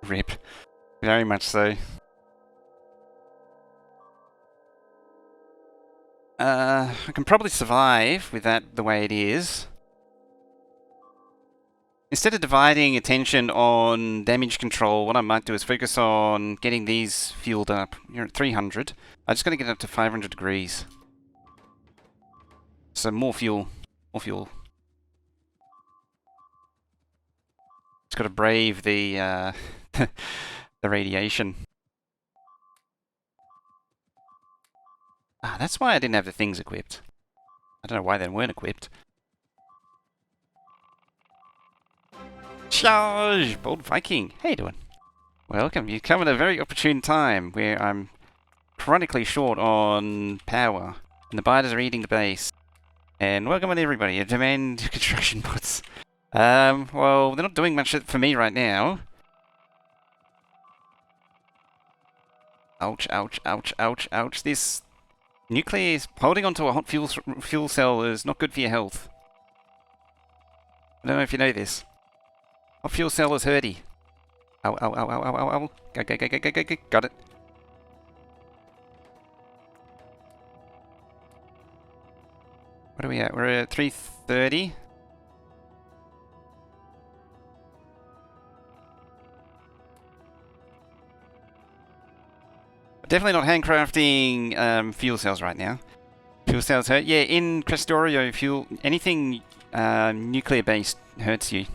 Rip. Very much so. I can probably survive with that the way it is. Instead of dividing attention on damage control, what I might do is focus on getting these fueled up. You're at 300. I just got to get up to 500 degrees. So more fuel. More fuel. Just got to brave the the radiation. Ah, that's why I didn't have the things equipped. I don't know why they weren't equipped. Charge! Bold Viking! How you doing? Welcome. You come at a very opportune time where I'm chronically short on power. And the biters are eating the base. And welcome on everybody. Demand construction bots. Well, they're not doing much for me right now. Ouch, ouch, ouch, ouch, ouch. This nuclear is holding onto a hot fuel cell is not good for your health. I don't know if you know this. Hot fuel cell is hurty. Ow, ow, ow, ow, ow, ow, ow. Go, go, go, go, go, go, go. Got it. What are we at? We're at 330. Definitely not handcrafting fuel cells right now. Fuel cells hurt. Yeah, in Krastorio, anything nuclear based hurts you.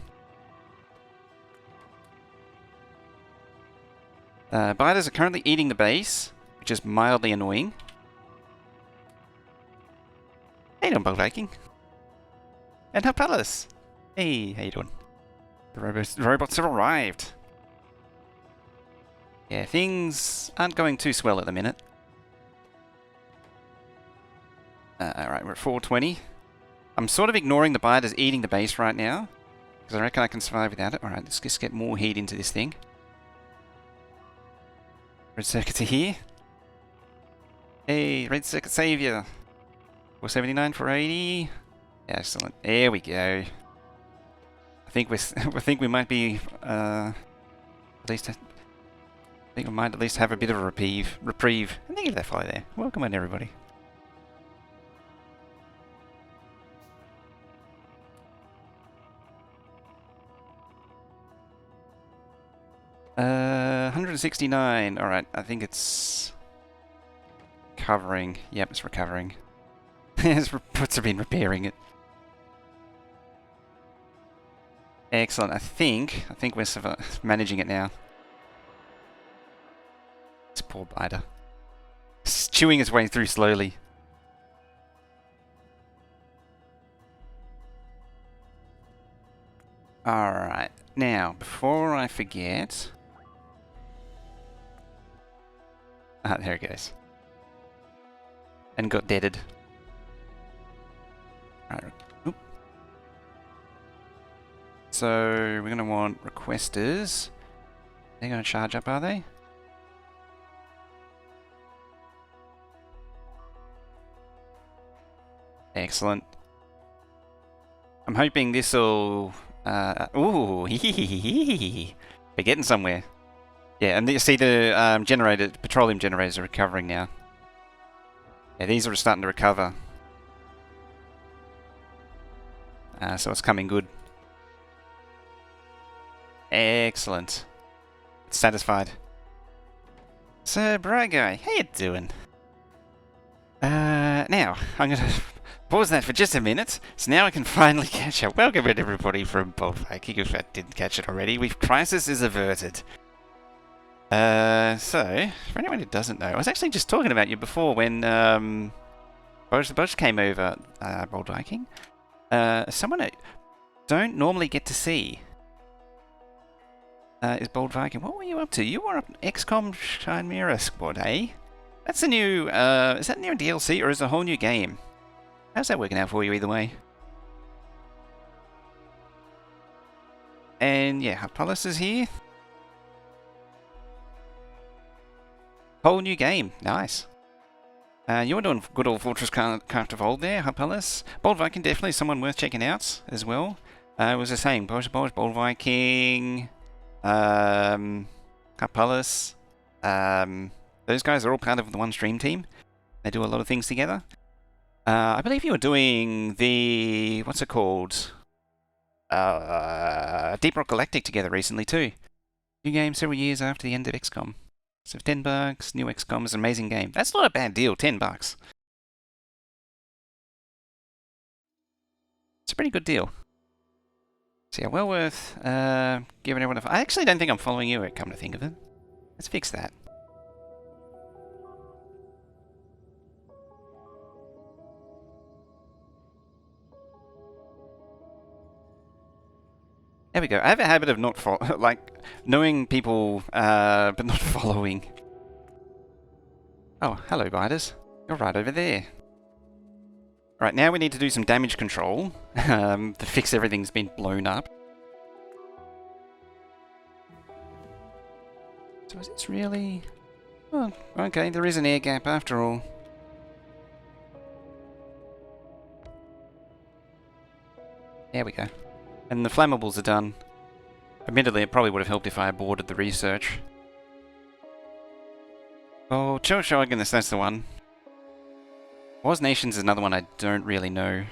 Biters are currently eating the base, which is mildly annoying. Hey, doing, Bug Viking? And Palace. Hey, how you doing? The robots have arrived. Yeah, things aren't going too swell at the minute. Alright, we're at 420. I'm sort of ignoring the biters eating the base right now, because I reckon I can survive without it. Alright, let's just get more heat into this thing. Red circuits are here. Hey, red circuit savior. 479, 480. Yeah, excellent. There we go. I think we might be at least. I think we might at least have a bit of a reprieve. And thank you for that follow there. Welcome on, everybody. Uh, 169. All right, I think it's recovering. Yep, it's recovering. His reports have been repairing it. Excellent. I think we're managing it now. This poor biter. It's chewing his way through slowly. Alright. Now, before I forget... Ah, there it goes. And got deaded. Alright. Oop. So, we're going to want requesters. They're going to charge up, are they? Excellent. I'm hoping this'll... ooh, we're getting somewhere. Yeah, and you see the petroleum generators are recovering now. Yeah, these are starting to recover. So it's coming good. Excellent. It's satisfied. So, Bright Guy, how you doing? Now, I'm going to pause that for just a minute, so now I can finally catch up. Welcome in everybody from Bold Viking, if I didn't catch it already. Crisis is averted. So, for anyone who doesn't know, I was actually just talking about you before when, Bosch came over, Bold Viking. Someone I don't normally get to see, is Bold Viking. What were you up to? You were up XCOM Chimera Squad, eh? That's a new, is that new DLC or is it a whole new game? How's that working out for you either way? And yeah, Palace is here. Whole new game. Nice. You're doing good old Fortress Craft of Old there, Harpalus. Bold Viking, definitely someone worth checking out as well. Was the same. Bold Viking, Harpalus. Those guys are all part of the one stream team. They do a lot of things together. I believe you were doing the... what's it called? Deep Rock Galactic together recently too. New game several years after the end of XCOM. So $10, new XCOM is an amazing game. That's not a bad deal, $10. It's a pretty good deal. So yeah, well worth giving everyone a... I actually don't think I'm following you, come to think of it. Let's fix that. There we go. I have a habit of not knowing people, but not following. Oh, hello, biters. You're right over there. Right, now we need to do some damage control to fix everything's been blown up. So is this really... oh, okay, there is an air gap after all. There we go. And the flammables are done. Admittedly, it probably would have helped if I aborted the research. Oh, Chogonis, that's the one. Wars Nations is another one I don't really know.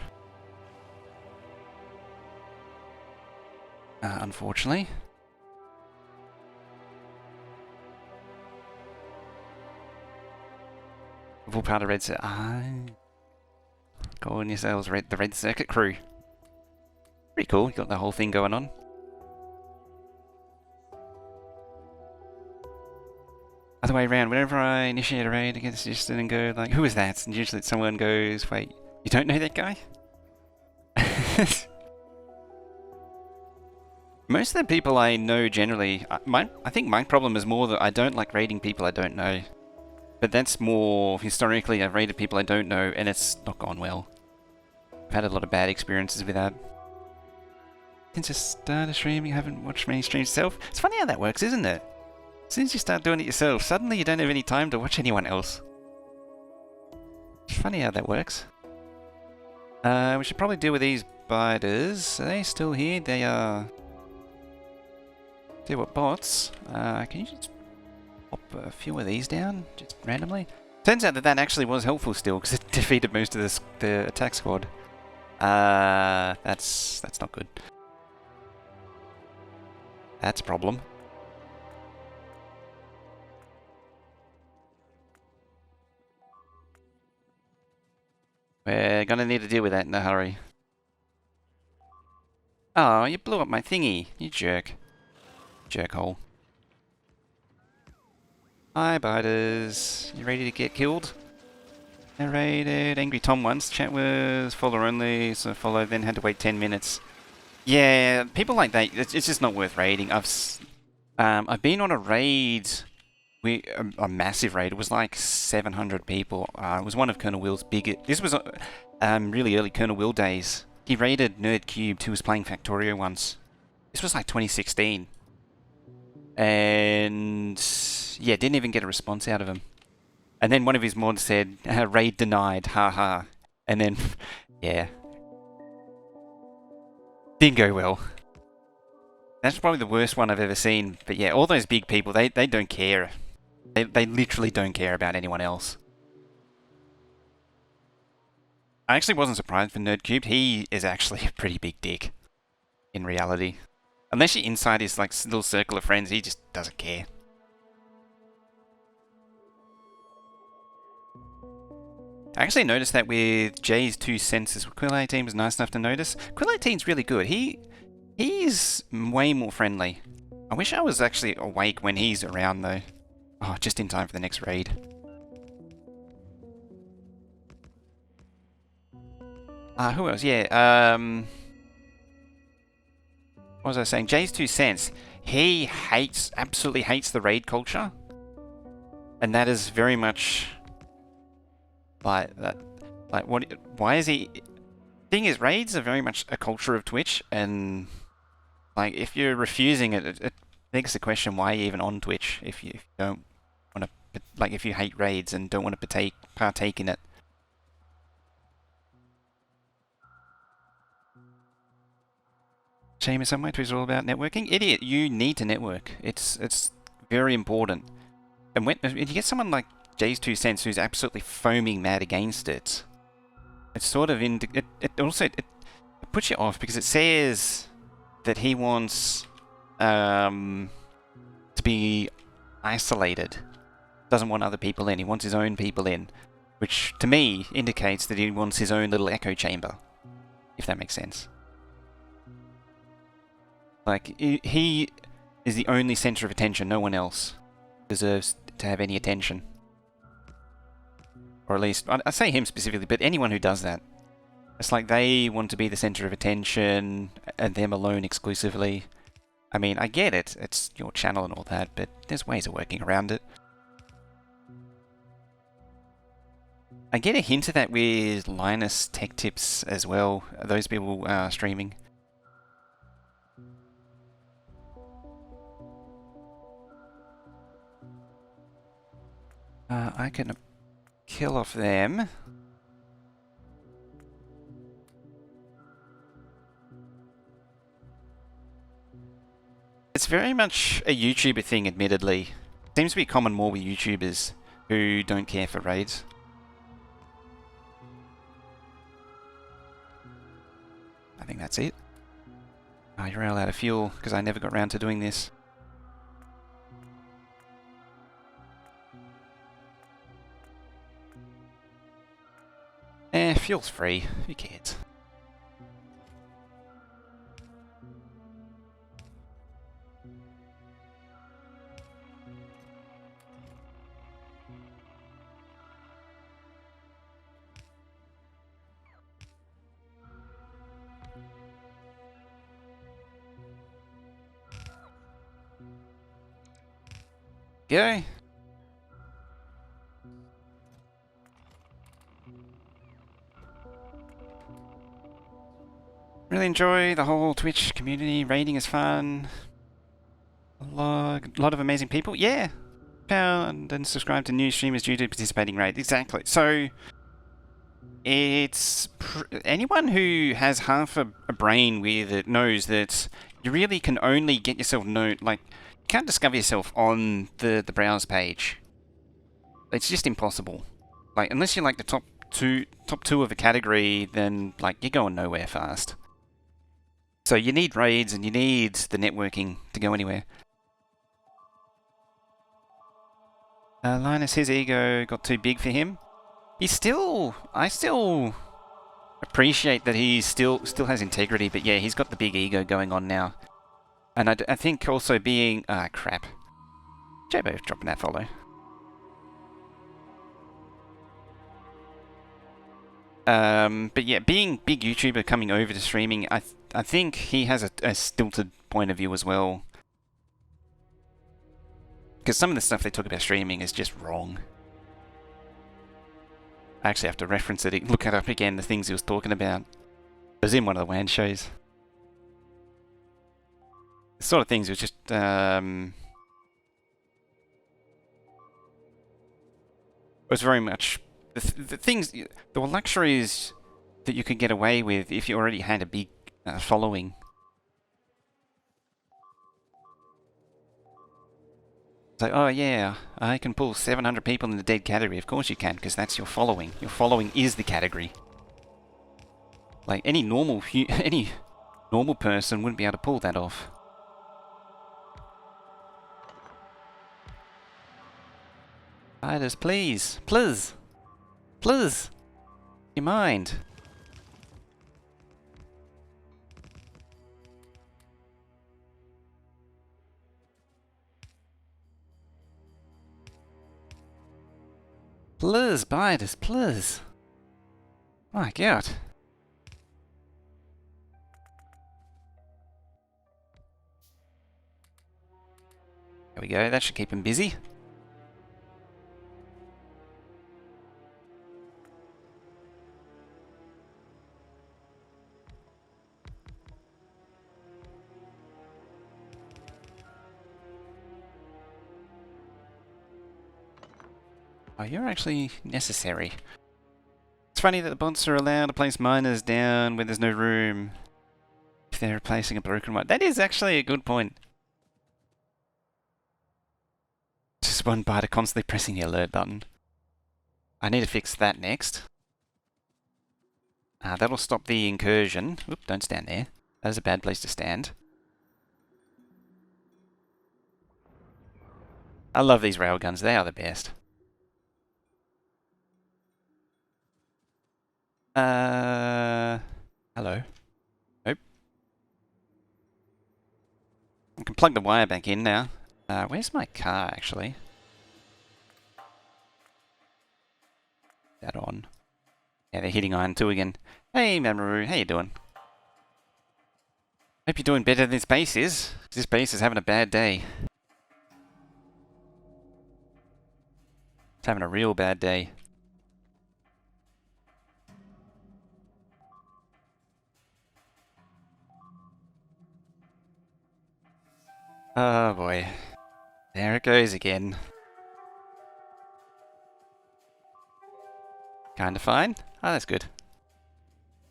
Unfortunately. Full powder red circuit. Calling yourselves the Red Circuit crew. Pretty cool, you got the whole thing going on. Other way around, whenever I initiate a raid against Justin and go like, who is that? And usually someone goes, wait, you don't know that guy? Most of the people I know generally, I think my problem is more that I don't like raiding people I don't know. But that's more, historically, I've raided people I don't know and it's not gone well. I've had a lot of bad experiences with that. Since you start a stream, you haven't watched many streams yourself. It's funny how that works, isn't it? As soon as you start doing it yourself, suddenly you don't have any time to watch anyone else. It's funny how that works. We should probably deal with these biters. Are they still here? They are... They were bots. Can you just pop a few of these down? Just randomly? Turns out that that actually was helpful still, because it defeated most of the attack squad. That's not good. That's a problem. We're gonna need to deal with that in a hurry. Oh, you blew up my thingy, you jerk. Jerkhole. Hi, biters. You ready to get killed? Narrated. Angry Tom once. Chat was follower only, so follow, then had to wait 10 minutes. Yeah, people like that, it's just not worth raiding. I've been on a raid, a massive raid. It was like 700 people. It was one of Colonel Will's biggest. This was really early Colonel Will days. He raided Nerd Cubed, who was playing Factorio once. This was like 2016. And yeah, didn't even get a response out of him. And then one of his mods said, raid denied, haha. And then, yeah. Didn't go well. That's probably the worst one I've ever seen. But yeah, all those big people, they don't care. They literally don't care about anyone else. I actually wasn't surprised for NerdCubed. He is actually a pretty big dick. In reality. Unless you're inside his like little circle of friends, he just doesn't care. I actually noticed that with Jay's 2 cents, Quill 18 was nice enough to notice. Quill 18's really good. He's way more friendly. I wish I was actually awake when he's around though. Oh, just in time for the next raid. Who else? Yeah, what was I saying? Jay's 2 cents. He absolutely hates the raid culture. And that is very much... like that, like what? Why is he? Thing is, raids are very much a culture of Twitch, and like if you're refusing it, it begs the question: why are you even on Twitch if you don't want to like if you hate raids and don't want to partake in it. Seamus somewhere tweets all about networking. Idiot, you need to network. It's very important. And when you get someone like Jay's 2 cents who's absolutely foaming mad against it, it's sort of it puts you off because it says that he wants to be isolated. Doesn't want other people in. He wants his own people in, which to me indicates that he wants his own little echo chamber, if that makes sense. Like, he is the only center of attention. No one else deserves to have any attention. Or at least, I say him specifically, but anyone who does that. It's like they want to be the center of attention, and them alone exclusively. I mean, I get it. It's your channel and all that, but there's ways of working around it. I get a hint of that with Linus Tech Tips as well. Those people streaming. I can kill off them. It's very much a YouTuber thing, admittedly. Seems to be common more with YouTubers who don't care for raids. I think that's it. Oh, you're all out of fuel because I never got around to doing this. Fuel's free. Who cares? Go. Really enjoy the whole Twitch community. Raiding is fun. A lot of amazing people. Yeah. Found and subscribe to new streamers due to participating raid. Exactly. So it's anyone who has half a brain with it knows that you really can only get yourself like you can't discover yourself on the browse page. It's just impossible. Like unless you're like the top two of a category, then like you're going nowhere fast. So you need raids and you need the networking to go anywhere. Linus, his ego got too big for him. I still appreciate that he still has integrity, but yeah, he's got the big ego going on now. And I think also being... crap. Jabo dropping that follow. But yeah, being big YouTuber coming over to streaming, I think he has a stilted point of view as well. Because some of the stuff they talk about streaming is just wrong. I actually have to reference it, look it up again, the things he was talking about. It was in one of the WAN shows. The sort of things was just... it was very much... The things... There were luxuries that you could get away with if you already had a big following. It's like, oh yeah, I can pull 700 people in the dead category. Of course you can, because that's your following. Your following is the category. Like, any normal person wouldn't be able to pull that off. Spiders, please. Please. Please. You mind? Please, spiders, please. My God. There we go, that should keep him busy. Oh, you're actually necessary. It's funny that the bots are allowed to place miners down when there's no room if they're replacing a broken one. That is actually a good point. Just one biter constantly pressing the alert button. I need to fix that next. That'll stop the incursion. Oop, don't stand there. That is a bad place to stand. I love these railguns. They are the best. Hello. Nope. I can plug the wire back in now. Where's my car, actually? That on. Yeah, they're hitting iron 2 again. Hey, Mamoru, how you doing? Hope you're doing better than this base is. This base is having a bad day. It's having a real bad day. Oh boy. There it goes again. Kinda fine. Oh, that's good.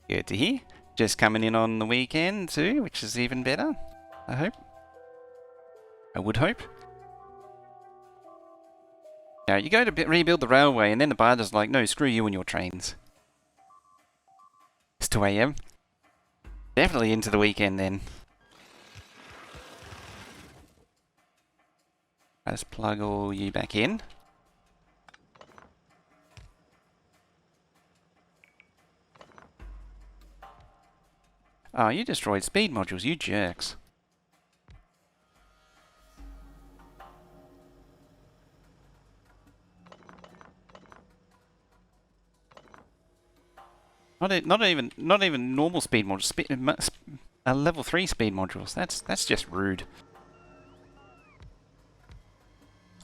Good to hear. Just coming in on the weekend too, which is even better. I hope. I would hope. Now, you go to rebuild the railway and then the buyer's like, no, screw you and your trains. It's 2 AM. Definitely into the weekend then. Let's plug all you back in. Oh, you destroyed speed modules, you jerks. Not even normal speed modules. Level 3 speed modules. That's just rude.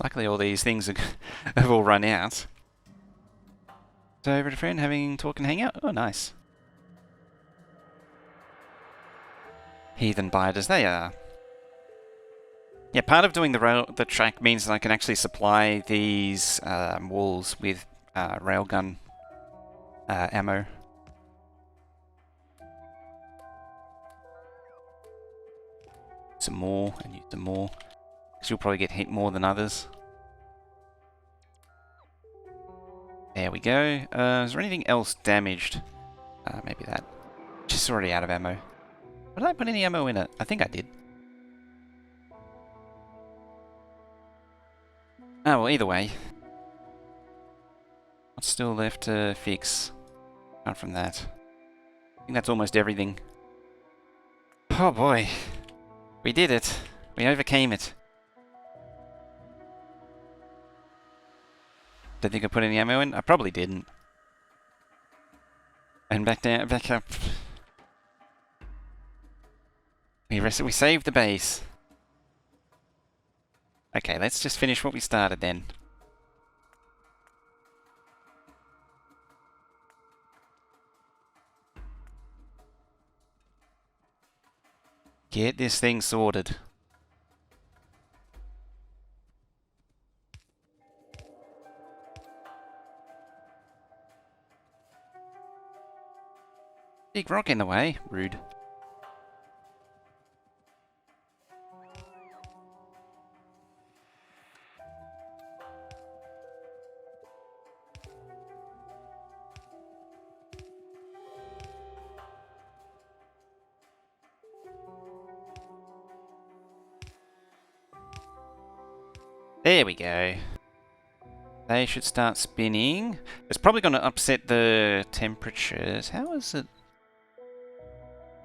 Luckily, all these things have all run out. So, over to friend, having talk and hang out. Oh, nice. Heathen biters, they are. Yeah, part of doing the track means that I can actually supply these walls with railgun ammo. Some more, and use some more. Because you'll probably get hit more than others. There we go. Is there anything else damaged? Maybe that. Just already out of ammo. Did I put any ammo in it? I think I did. Oh, well, either way. What's still left to fix? Apart from that. I think that's almost everything. Oh boy. We did it. We overcame it. Did I think I put any ammo in? I probably didn't. And back down, back up. We saved the base. Okay, let's just finish what we started then. Get this thing sorted. Big rock in the way. Rude. There we go. They should start spinning. It's probably going to upset the temperatures. How is it?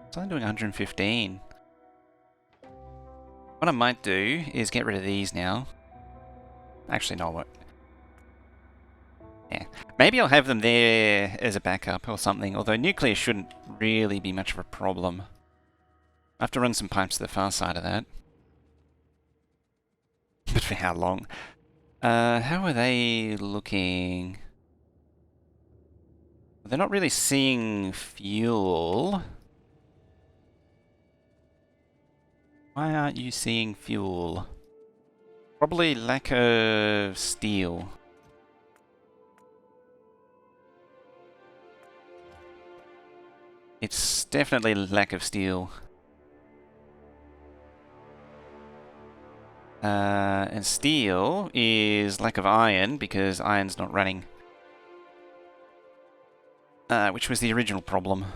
It's only doing 115. What I might do is get rid of these now. Actually, no, what? Yeah. Maybe I'll have them there as a backup or something, although nuclear shouldn't really be much of a problem. I have to run some pipes to the far side of that. But for how long? How are they looking? They're not really seeing fuel. Why aren't you seeing fuel? Probably lack of steel. It's definitely lack of steel. And steel is lack of iron, because iron's not running. Which was the original problem.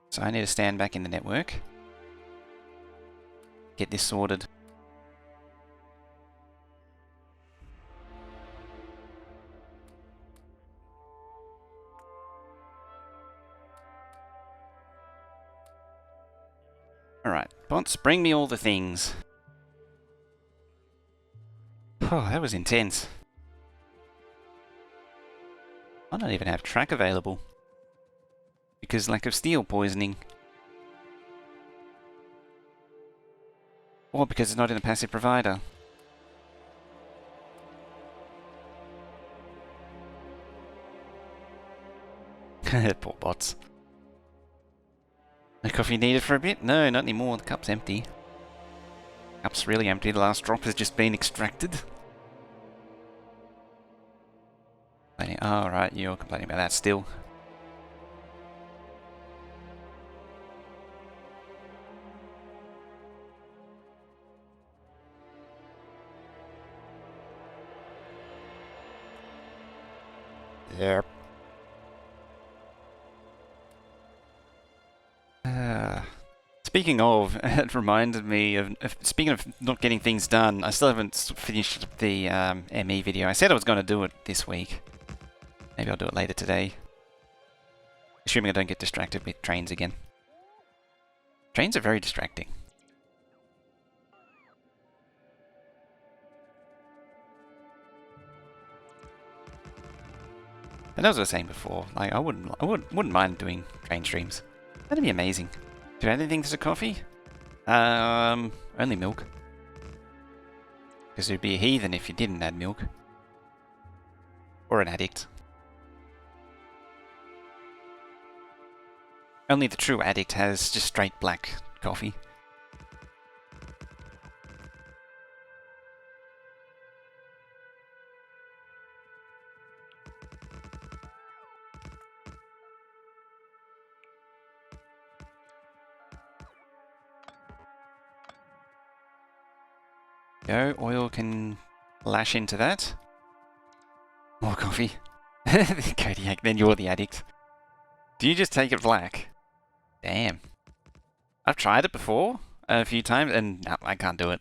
So I need to stand back in the network. Get this sorted. Alright, bots, bring me all the things. Oh, that was intense. I don't even have track available. Because lack of steel poisoning. Or because it's not in a passive provider. Poor bots. No coffee needed for a bit? No, not anymore. The cup's empty. Cup's really empty. The last drop has just been extracted. Oh, right, you're complaining about that still. Yep. Speaking of, it reminded me of speaking of not getting things done, I still haven't finished the ME video. I said I was going to do it this week. Maybe I'll do it later today. Assuming I don't get distracted with trains again. Trains are very distracting. And as I was saying before, like I wouldn't mind doing train streams. That'd be amazing. Do you add anything to the coffee? Only milk. Because you'd be a heathen if you didn't add milk. Or an addict. Only the true addict has just straight black coffee. Go, oil can lash into that. More coffee. Kodiak, then you're the addict. Do you just take it black? Damn. I've tried it before a few times and no, I can't do it.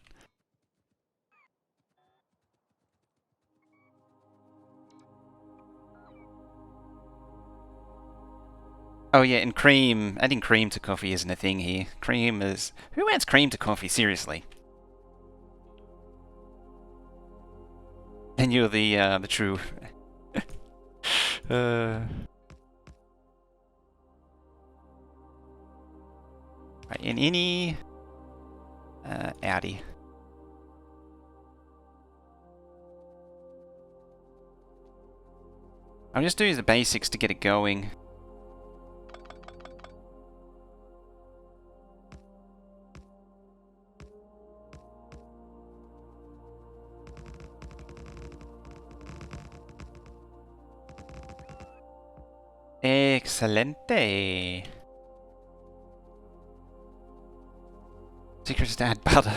Oh yeah, and cream. Adding cream to coffee isn't a thing here. Cream is... Who adds cream to coffee? Seriously. And you're the true... Right, in any... Audi. I'm just doing the basics to get it going. Excelente. Secret is to add butter.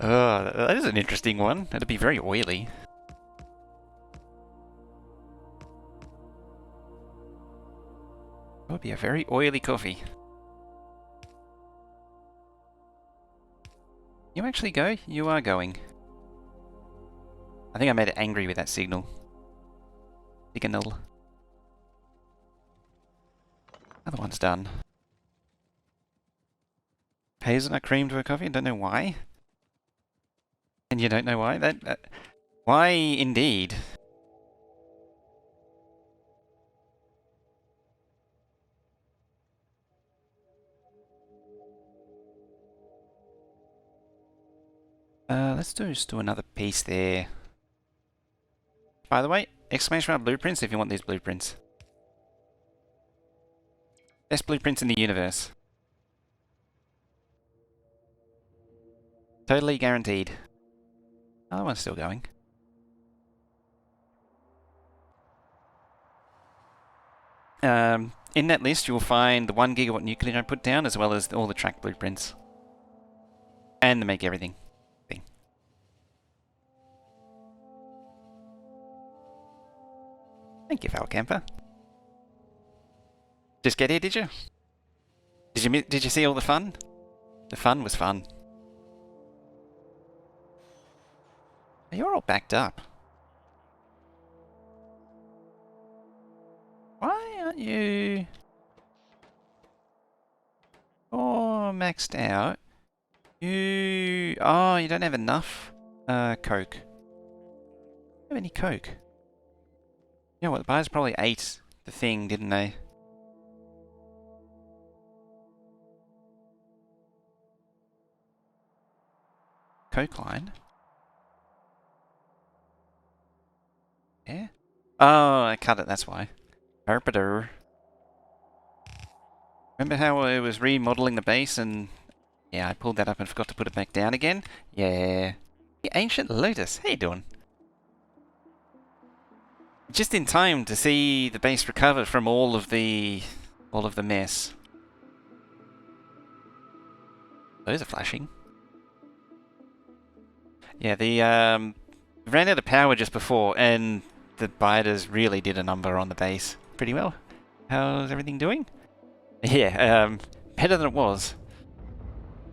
Oh, that is an interesting one. It'll be very oily. It would be a very oily coffee. You actually go? You are going. I think I made it angry with that signal. Signal. Other one's done. Hazelnut cream to a coffee? I don't know why. And you don't know why? Why indeed? Let's just do another piece there. By the way, exclamation mark blueprints if you want these blueprints. Best blueprints in the universe. Totally guaranteed. Other one's still going. in that list you'll find the 1 gigawatt nuclear I put down, as well as all the track blueprints. And the make everything thing. Thank you, Foul Camper. Just get here, did you? Did you see all the fun? The fun was fun. You're all backed up. Why aren't you... Oh, maxed out. You... Oh, you don't have enough Coke. Do you have any Coke? You know what, the buyers probably ate the thing, didn't they? Coke line? Yeah? Oh, I cut it, that's why. Herpeter. Remember how I was remodeling the base and... Yeah, I pulled that up and forgot to put it back down again? Yeah. The Ancient Lotus, how you doing? Just in time to see the base recover from all of the mess. Those are flashing. Yeah, the ran out of power just before, and the biters really did a number on the base. Pretty well. How's everything doing? Yeah, better than it was.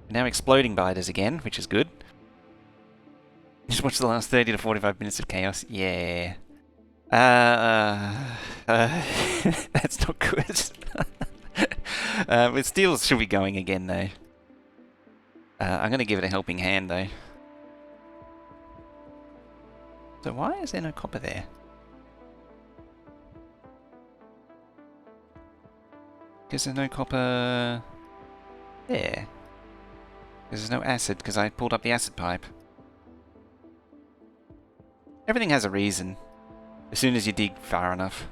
Now exploding biters again, which is good. Just watch the last 30 to 45 minutes of chaos. Yeah. That's not good. It still should be going again, though. I'm going to give it a helping hand, though. So why is there no copper there? Because there's no copper there. Because there's no acid, because I pulled up the acid pipe. Everything has a reason. As soon as you dig far enough.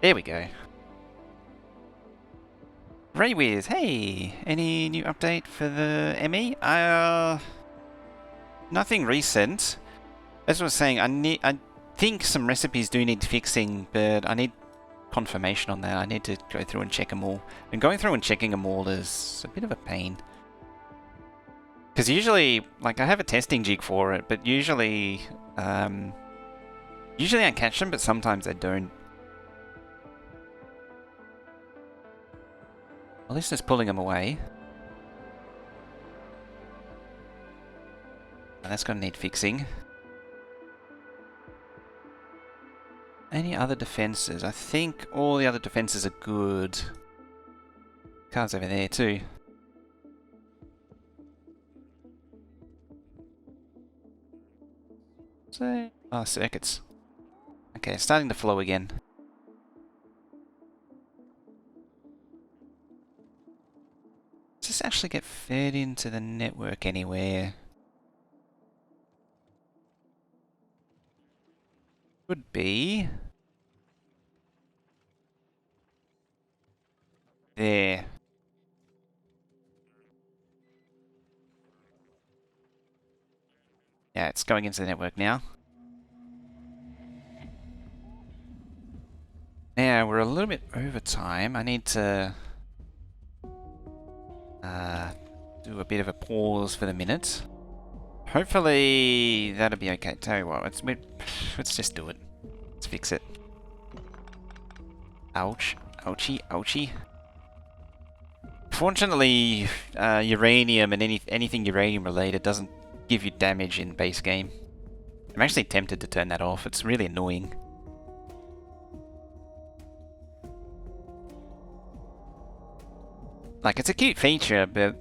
There we go. Raywiz, hey! Any new update for the ME? Nothing recent. As I was saying, I think some recipes do need fixing, but I need confirmation on that. I need to go through and check them all. And going through and checking them all is a bit of a pain. Because usually, like, I have a testing jig for it, but usually I catch them, but sometimes I don't. Well, this is pulling them away. And that's going to need fixing. Any other defenses? I think all the other defenses are good. Cars over there too. So, oh, circuits. Okay, it's starting to flow again. Does this actually get fed into the network anywhere? Could be. There. Yeah, it's going into the network now. Now, we're a little bit over time. I need to do a bit of a pause for the minute. Hopefully that'll be okay. Tell you what, let's just do it. Let's fix it. Ouch. Ouchie, ouchie. Fortunately, uranium and anything uranium related doesn't give you damage in base game. I'm actually tempted to turn that off. It's really annoying. Like, it's a cute feature, but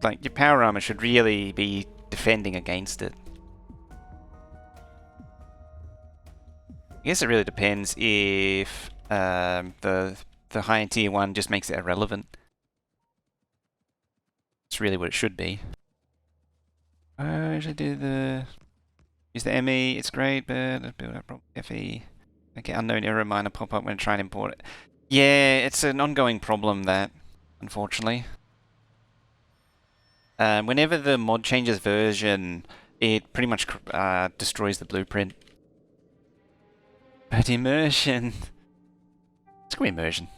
like, your power armor should really be defending against it. I guess it really depends if the high-end tier 1 just makes it irrelevant. It's really what it should be. I usually use the ME, it's great, but build up FE. Okay, unknown error minor pop up when trying to import it. Yeah, it's an ongoing problem, that, unfortunately. Whenever the mod changes version, it pretty much destroys the blueprint. But immersion... Let's go immersion.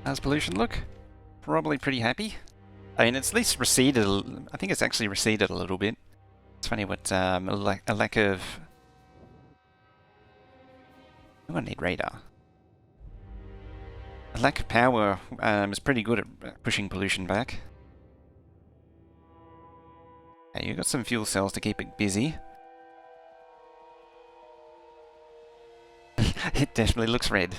How's pollution look? Probably pretty happy. I mean, it's at least receded. I think it's actually receded a little bit. It's funny what a lack of... I'm gonna need radar. A lack of power is pretty good at pushing pollution back. Okay, you've got some fuel cells to keep it busy. It definitely looks red.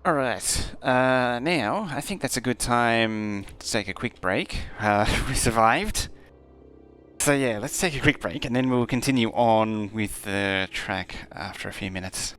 Alright, now I think that's a good time to take a quick break. We survived. So yeah, let's take a quick break and then we'll continue on with the track after a few minutes.